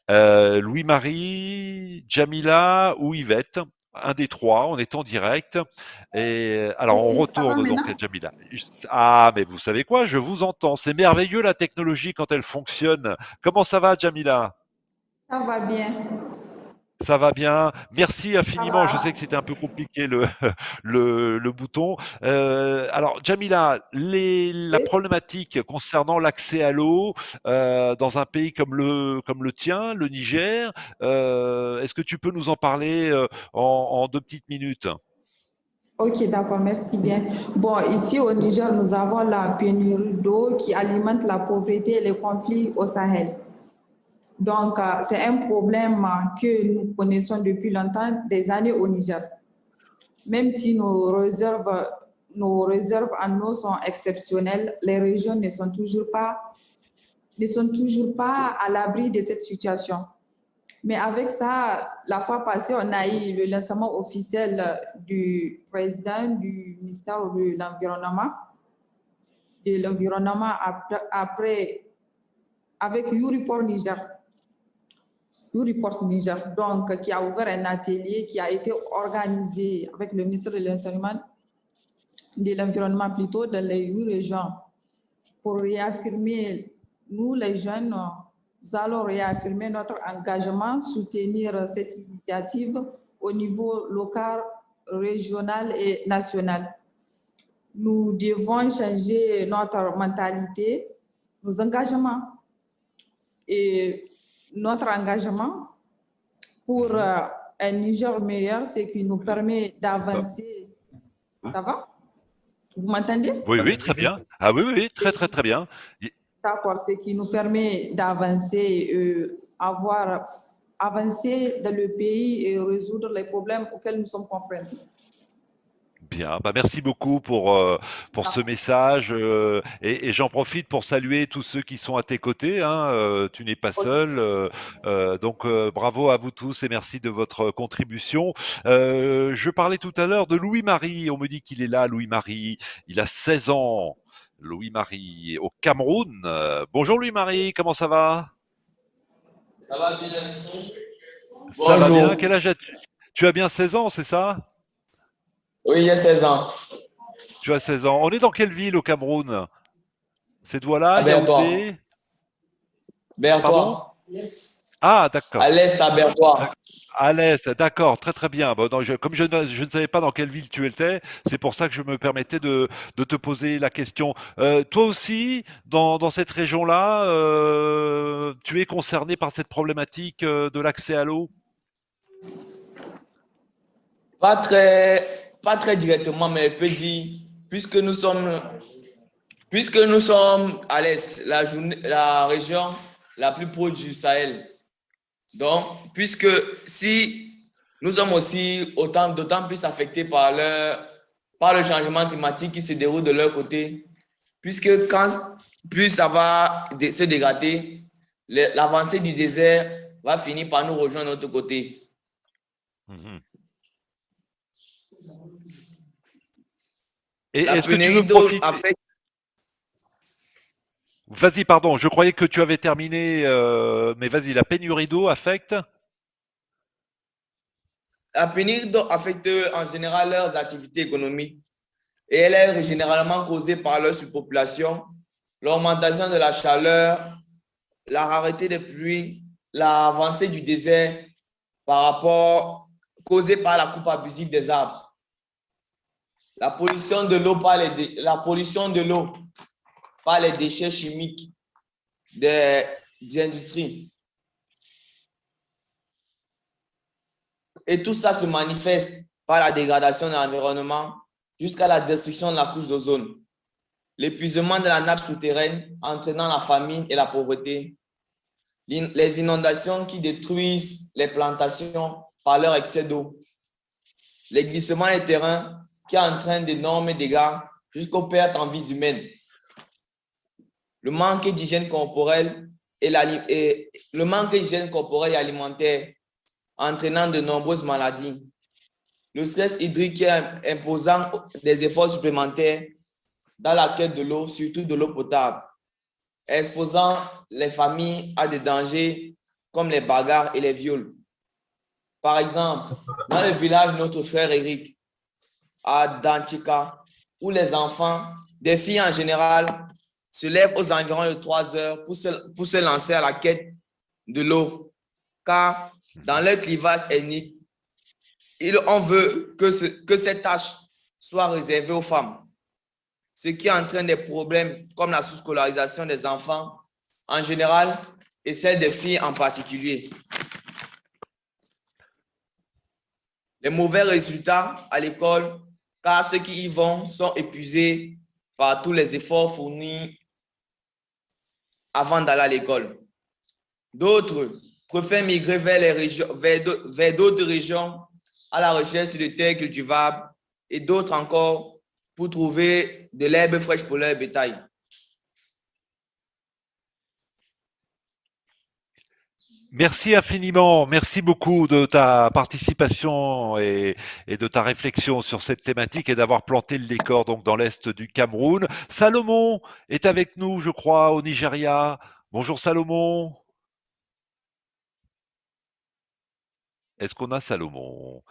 Louis-Marie, Jamila ou Yvette, un des trois, on est en direct. Et alors on Merci, ça va retourne donc à maintenant? Jamila. Ah, mais vous savez quoi, je vous entends. C'est merveilleux la technologie quand elle fonctionne. Comment ça va, Jamila? Ça va bien. Ça va bien. Merci Ça infiniment. Je sais va. que c'était un peu compliqué le bouton. Alors, Jamila, la Oui. problématique concernant l'accès à l'eau dans un pays comme le tien, le Niger, est-ce que tu peux nous en parler en 2 petites minutes? Ok, d'accord, merci bien. Bon, ici au Niger, nous avons la pénurie d'eau qui alimente la pauvreté et les conflits au Sahel. Donc, c'est un problème que nous connaissons depuis longtemps, des années au Niger. Même si nos réserves en eau sont exceptionnelles, les régions ne sont toujours pas à l'abri de cette situation. Mais avec ça, la fois passée, on a eu le lancement officiel du président du ministère de l'Environnement après, avec YouReport Niger. YouReport Niger, donc, qui a ouvert un atelier qui a été organisé avec le ministre de l'Environnement plutôt dans les 8 régions pour réaffirmer, nous les jeunes, nous allons réaffirmer notre engagement, soutenir cette initiative au niveau local, régional et national. Nous devons changer notre mentalité, nos engagements et notre engagement pour un Niger meilleur, ce qui nous permet d'avancer. Ça va? Vous m'entendez? Oui, oui, très bien. Ah oui, oui, oui, très, très, très bien. D'accord, ce qui nous permet d'avancer, avancer dans le pays et résoudre les problèmes auxquels nous sommes confrontés. Bien, bah merci beaucoup pour ce message et j'en profite pour saluer tous ceux qui sont à tes côtés. Hein, tu n'es pas seul, donc bravo à vous tous et merci de votre contribution. Je parlais tout à l'heure de Louis-Marie. On me dit qu'il est là, Louis-Marie. Il a 16 ans. Louis-Marie au Cameroun. Bonjour Louis-Marie, comment ça va? Ça va bien. Ça va bien. Bonjour. Quel âge as-tu? Tu as bien 16 ans, c'est ça? Oui, il y a 16 ans. Tu as 16 ans. On est dans quelle ville au Cameroun? C'est Douala, À Bertois. Yaoundé? Bertois. Ah, d'accord. À l'est, à Bertois. À l'est, d'accord, très très bien. Bon, non, comme je ne savais pas dans quelle ville tu étais, c'est pour ça que je me permettais de te poser la question. Toi aussi, dans cette région-là, tu es concerné par cette problématique de l'accès à l'eau? Pas très directement, mais je peux dire, puisque nous sommes à l'est, la région la plus proche du Sahel. Donc, puisque si nous sommes aussi d'autant plus affectés par le changement climatique qui se déroule de leur côté, puisque plus ça va se dégrader, l'avancée du désert va finir par nous rejoindre de notre côté. Et La est-ce que tu pénurie veux d'eau profiter? affecte. Vas-y, pardon, je croyais que tu avais terminé, mais vas-y, la pénurie d'eau affecte? La pénurie d'eau affecte en général leurs activités économiques et elle est généralement causée par leur surpopulation, l'augmentation de la chaleur, la rareté des pluies, l'avancée du désert causée par la coupe abusive des arbres, la pollution de l'eau par les déchets chimiques des industries. Et tout ça se manifeste par la dégradation de l'environnement jusqu'à la destruction de la couche d'ozone, l'épuisement de la nappe souterraine entraînant la famine et la pauvreté, les inondations qui détruisent les plantations par leur excès d'eau, les glissements des terrains qui entraînent d'énormes dégâts jusqu'aux pertes en vies humaines, le manque d'hygiène corporelle et alimentaire entraînant de nombreuses maladies, le stress hydrique imposant des efforts supplémentaires dans la quête de l'eau, surtout de l'eau potable, exposant les familles à des dangers comme les bagarres et les viols. Par exemple, dans le village de notre frère Eric, à Dantika, où les enfants, des filles en général, se lèvent aux environs de 3 heures pour se lancer à la quête de l'eau, car dans leur clivage ethnique, on veut que cette tâche soit réservée aux femmes, ce qui entraîne des problèmes comme la sous-scolarisation des enfants en général et celle des filles en particulier. Les mauvais résultats à l'école, car ceux qui y vont sont épuisés par tous les efforts fournis avant d'aller à l'école. D'autres préfèrent migrer vers d'autres régions à la recherche de terres cultivables et d'autres encore pour trouver de l'herbe fraîche pour leur bétail. Merci infiniment, merci beaucoup de ta participation et de ta réflexion sur cette thématique et d'avoir planté le décor donc dans l'est du Cameroun. Salomon est avec nous, je crois, au Nigeria. Bonjour Salomon. Est-ce qu'on a Salomon?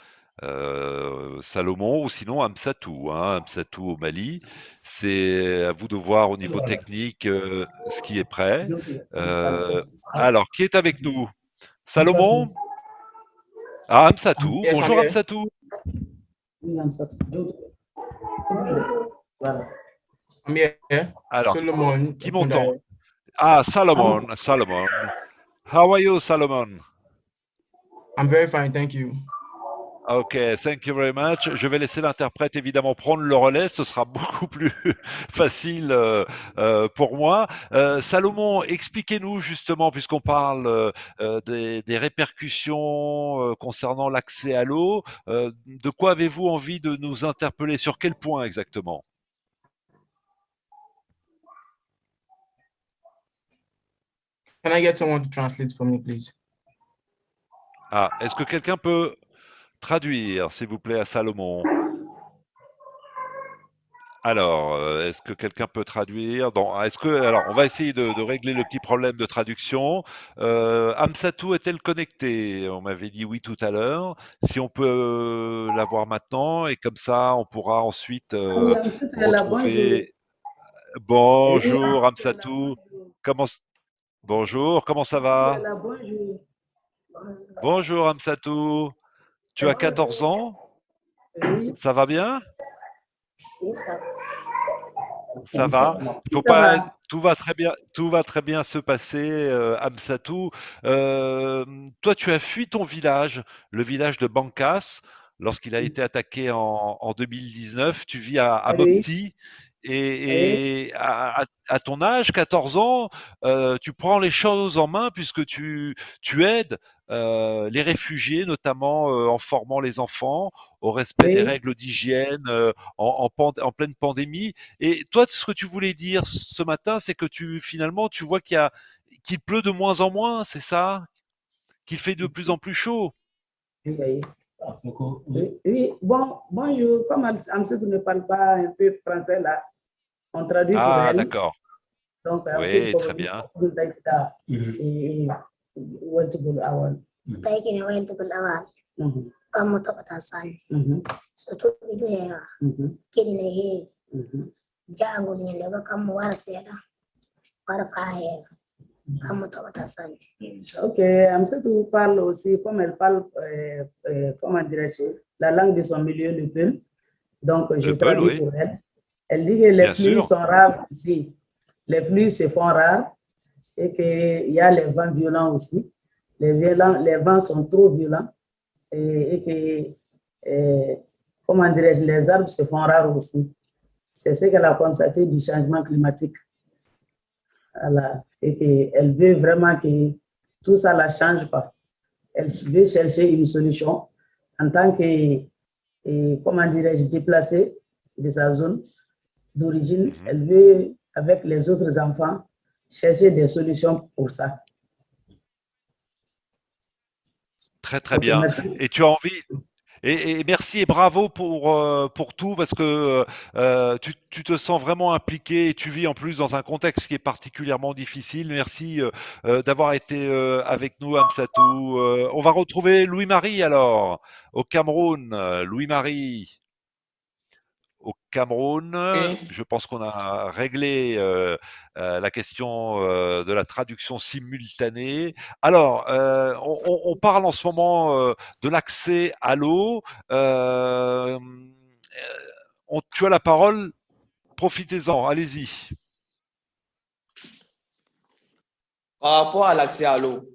Salomon ou sinon Amsatou, hein, Amsatou au Mali. C'est à vous de voir au niveau technique ce qui est prêt. Euh, alors, qui est avec nous? Salomon? Ah, Amsatou. Yes, I'm Bonjour here. Amsatou. I'm here. Alors, Solomon. qui m'entend? Ah, Salomon, Salomon. How are you, Salomon? I'm very fine, thank you. Ok, thank you very much. Je vais laisser l'interprète évidemment prendre le relais, ce sera beaucoup plus facile pour moi. Salomon, expliquez-nous justement, puisqu'on parle des répercussions concernant l'accès à l'eau, de quoi avez-vous envie de nous interpeller? Sur quel point exactement? Can I get someone to translate for me, please? Ah, est-ce que quelqu'un peut traduire, s'il vous plaît, à Salomon? Alors, est-ce que quelqu'un peut traduire? Alors, on va essayer de régler le petit problème de traduction. Amsatou est-elle connectée? On m'avait dit oui tout à l'heure. Si on peut la voir maintenant, et comme ça, on pourra ensuite Oui, Amsatou est là, bonjour. retrouver. Oui, Bonjour Amsatou est là, Amsatou. bonjour. Bonjour, comment ça Amsatou est va? là, bonjour. Bonjour Amsatou. Tu as 14 ans? Oui, Ça va bien? oui, ça va. Ça Oui, ça va? va. Il faut Ça pas. va. Tout va très bien se passer, Amsatou. Toi, tu as fui ton village, le village de Bankas, lorsqu'il a été attaqué en 2019. Tu vis à Oui, Mopti oui, et à ton âge, 14 ans, tu prends les choses en main puisque tu aides les réfugiés, notamment en formant les enfants au respect des oui. règles d'hygiène en pleine pandémie. Et toi, ce que tu voulais dire ce matin, c'est que finalement, tu vois qu'il pleut de moins en moins, c'est ça? Qu'il fait de plus en plus chaud. Oui, oui, oui. Bon, bonjour. Comme Amsatou ne parle pas un peu français là, on traduit pour Ah, elle. d'accord. Donc, Amsatou Oui, peut très vous bien. dire et welcome awal. Taiki ne wayel tugul awal kam mo to ta san so to bi kedi ne he jango ni le ba kam war seda war fa he kam mo to ta san. Ok, Amsatou parle aussi, comme elle parle, comment dirais-je, la langue de son milieu, le Peul. Donc, je Le Peul, traduis oui, pour elle. Elle dit que les bien pluies sûr. sont rares ici. Les pluies se font rares et qu'il y a les vents violents aussi. Les vents sont trop violents et que, comment dirais-je, les arbres se font rares aussi. C'est ce qu'elle a constaté du changement climatique. Voilà. Et qu'elle veut vraiment que tout ça ne la change pas. Elle veut chercher une solution en tant que, comment dirais-je, déplacée de sa zone d'origine. Elle veut, avec les autres enfants, chercher des solutions pour ça. Très, très Ok, bien. merci. Et tu as envie. Et merci et bravo pour tout parce que tu te sens vraiment impliqué et tu vis en plus dans un contexte qui est particulièrement difficile. Merci d'avoir été avec nous, Amsatou. On va retrouver Louis-Marie alors au Cameroun. Louis-Marie au Cameroun. Oui. Je pense qu'on a réglé la question de la traduction simultanée. Alors, on parle en ce moment de l'accès à l'eau. Tu as la parole, profitez-en, allez-y. Par rapport à l'accès à l'eau,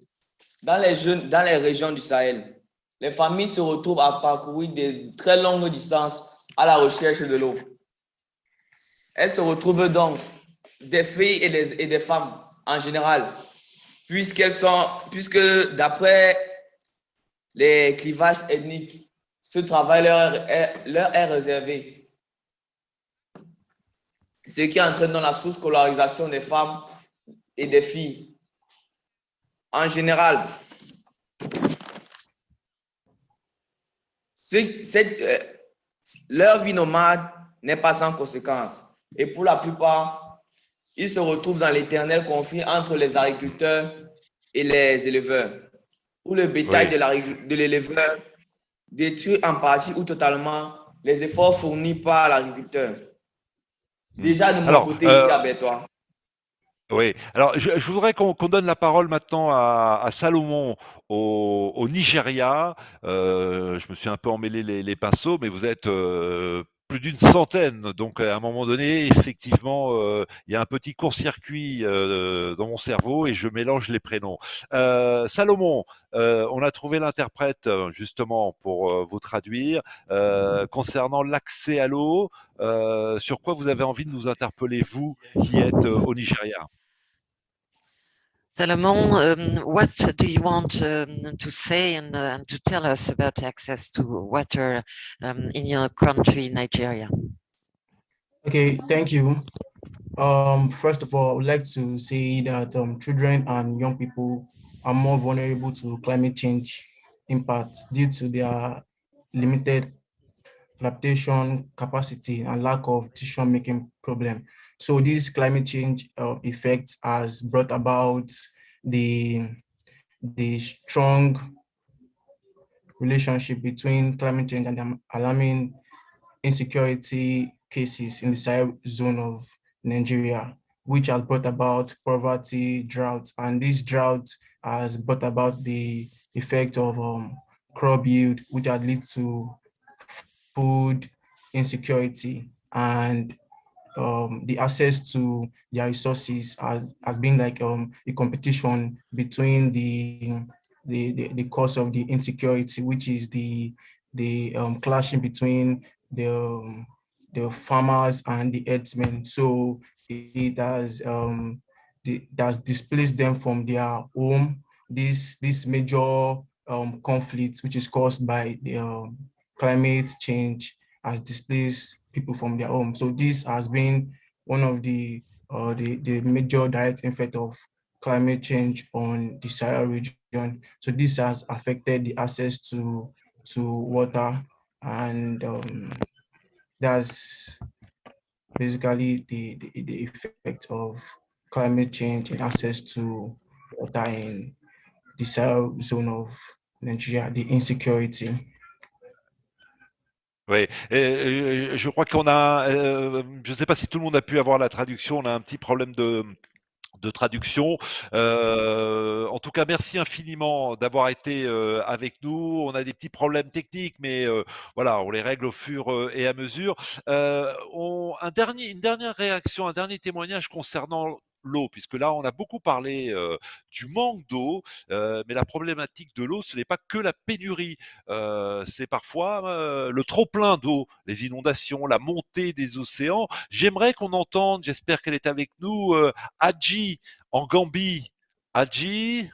dans les régions du Sahel, les familles se retrouvent à parcourir de très longues distances à la recherche de l'eau. Elles se retrouvent donc, des filles et des femmes en général, puisque d'après les clivages ethniques, ce travail leur est réservé. Ce qui entraîne dans la sous-scolarisation des femmes et des filles. En général, Leur vie nomade n'est pas sans conséquences. Et pour la plupart, ils se retrouvent dans l'éternel conflit entre les agriculteurs et les éleveurs, où le bétail de l'éleveur détruit en partie ou totalement les efforts fournis par l'agriculteur. Déjà de mon côté ici à Bertois. Oui, alors je voudrais qu'on donne la parole maintenant à Salomon au Nigeria. Je me suis un peu emmêlé les pinceaux, mais vous êtes plus d'une centaine. Donc à un moment donné, effectivement, il y a un petit court-circuit dans mon cerveau et je mélange les prénoms. Salomon, on a trouvé l'interprète justement pour vous traduire concernant l'accès à l'eau. Sur quoi vous avez envie de nous interpeller, vous qui êtes au Nigeria? Salomon, what do you want to say and to tell us about access to water in your country, Nigeria? Okay, thank you. First of all, I would like to say that children and young people are more vulnerable to climate change impacts due to their limited adaptation capacity and lack of decision-making problem. So this climate change effect has brought about the strong relationship between climate change and alarming insecurity cases in the Sahel zone of Nigeria, which has brought about poverty, drought, and this drought has brought about the effect of crop yield, which has led to food insecurity, and the access to their resources has been like a competition between the cause of the insecurity, which is the clashing between the farmers and the herdsmen. So it has displaced them from their home. This major conflict, which is caused by the climate change, has displaced people from their home. So this has been one of the major direct effect of climate change on the Sahel region. So this has affected the access to water, and that's basically the effect of climate change and access to water in the Sahel zone of Nigeria, the insecurity. Oui, je crois qu'on a, je ne sais pas si tout le monde a pu avoir la traduction, on a un petit problème de traduction. En tout cas, merci infiniment d'avoir été avec nous. On a des petits problèmes techniques, mais voilà, on les règle au fur et à mesure. Une dernière réaction, un dernier témoignage concernant l'eau, puisque là, on a beaucoup parlé du manque d'eau, mais la problématique de l'eau, ce n'est pas que la pénurie, c'est parfois le trop-plein d'eau, les inondations, la montée des océans. J'aimerais qu'on entende, j'espère qu'elle est avec nous, Adji en Gambie. Adji,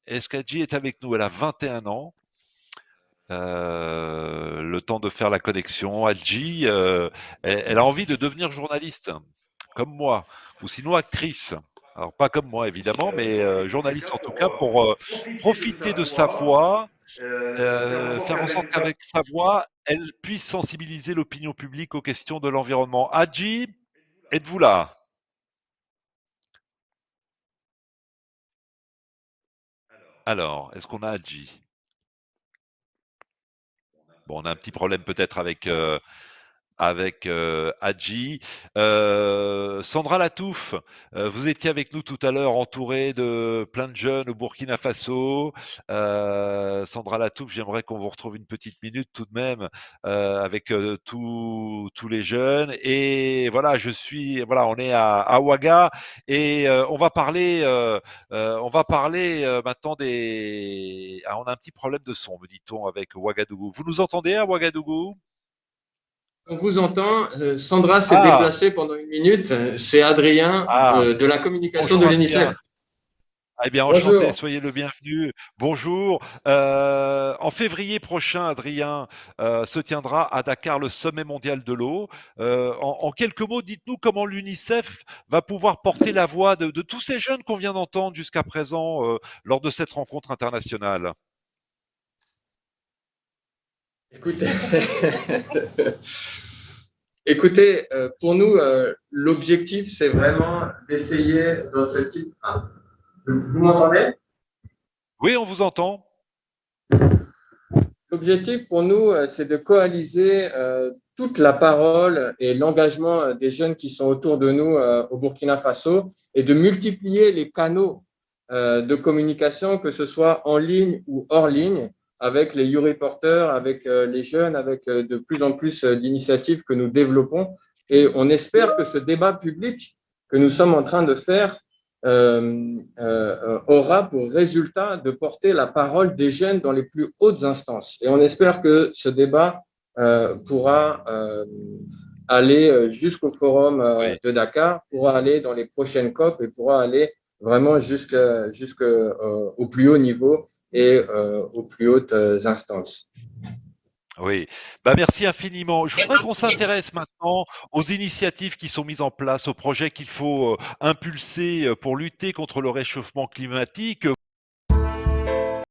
est-ce qu'Adji est avec nous? Elle a 21 ans. Le temps de faire la connexion. Adji, elle a envie de devenir journaliste, comme moi, ou sinon actrice. Alors pas comme moi évidemment, mais journaliste en tout cas, pour profiter de sa voix, faire en sorte qu'avec sa voix, elle puisse sensibiliser l'opinion publique aux questions de l'environnement. Adji, êtes-vous là? Alors, est-ce qu'on a Adji? Bon, on a un petit problème peut-être avec Adji. Sandra Latouf, vous étiez avec nous tout à l'heure entourée de plein de jeunes au Burkina Faso. Sandra Latouf, j'aimerais qu'on vous retrouve une petite minute tout de même avec tous les jeunes. Et voilà, on est à Ouaga et on va parler maintenant des. Ah, on a un petit problème de son, me dit-on, avec Ouagadougou. Vous nous entendez à Ouagadougou? On vous entend. Sandra s'est déplacée pendant une minute. C'est Adrien de la communication de Bonjour, l'UNICEF. Eh bien, Bonjour. enchanté, soyez le bienvenu. Bonjour. En février prochain, Adrien, se tiendra à Dakar le sommet mondial de l'eau. En quelques mots, dites-nous comment l'UNICEF va pouvoir porter la voix de tous ces jeunes qu'on vient d'entendre jusqu'à présent lors de cette rencontre internationale. Écoutez, écoutez, pour nous, l'objectif, c'est vraiment d'essayer dans ce type. Ah, vous m'entendez? Oui, on vous entend. L'objectif pour nous, c'est de coaliser toute la parole et l'engagement des jeunes qui sont autour de nous au Burkina Faso et de multiplier les canaux de communication, que ce soit en ligne ou hors ligne, avec les YouReporters, avec les jeunes, avec de plus en plus d'initiatives que nous développons. Et on espère que ce débat public que nous sommes en train de faire aura pour résultat de porter la parole des jeunes dans les plus hautes instances. Et on espère que ce débat pourra aller jusqu'au forum de Dakar, pourra aller dans les prochaines COP et pourra aller vraiment jusqu'au plus haut niveau et aux plus hautes instances. Oui, merci infiniment. Je voudrais qu'on s'intéresse maintenant aux initiatives qui sont mises en place, aux projets qu'il faut impulser pour lutter contre le réchauffement climatique.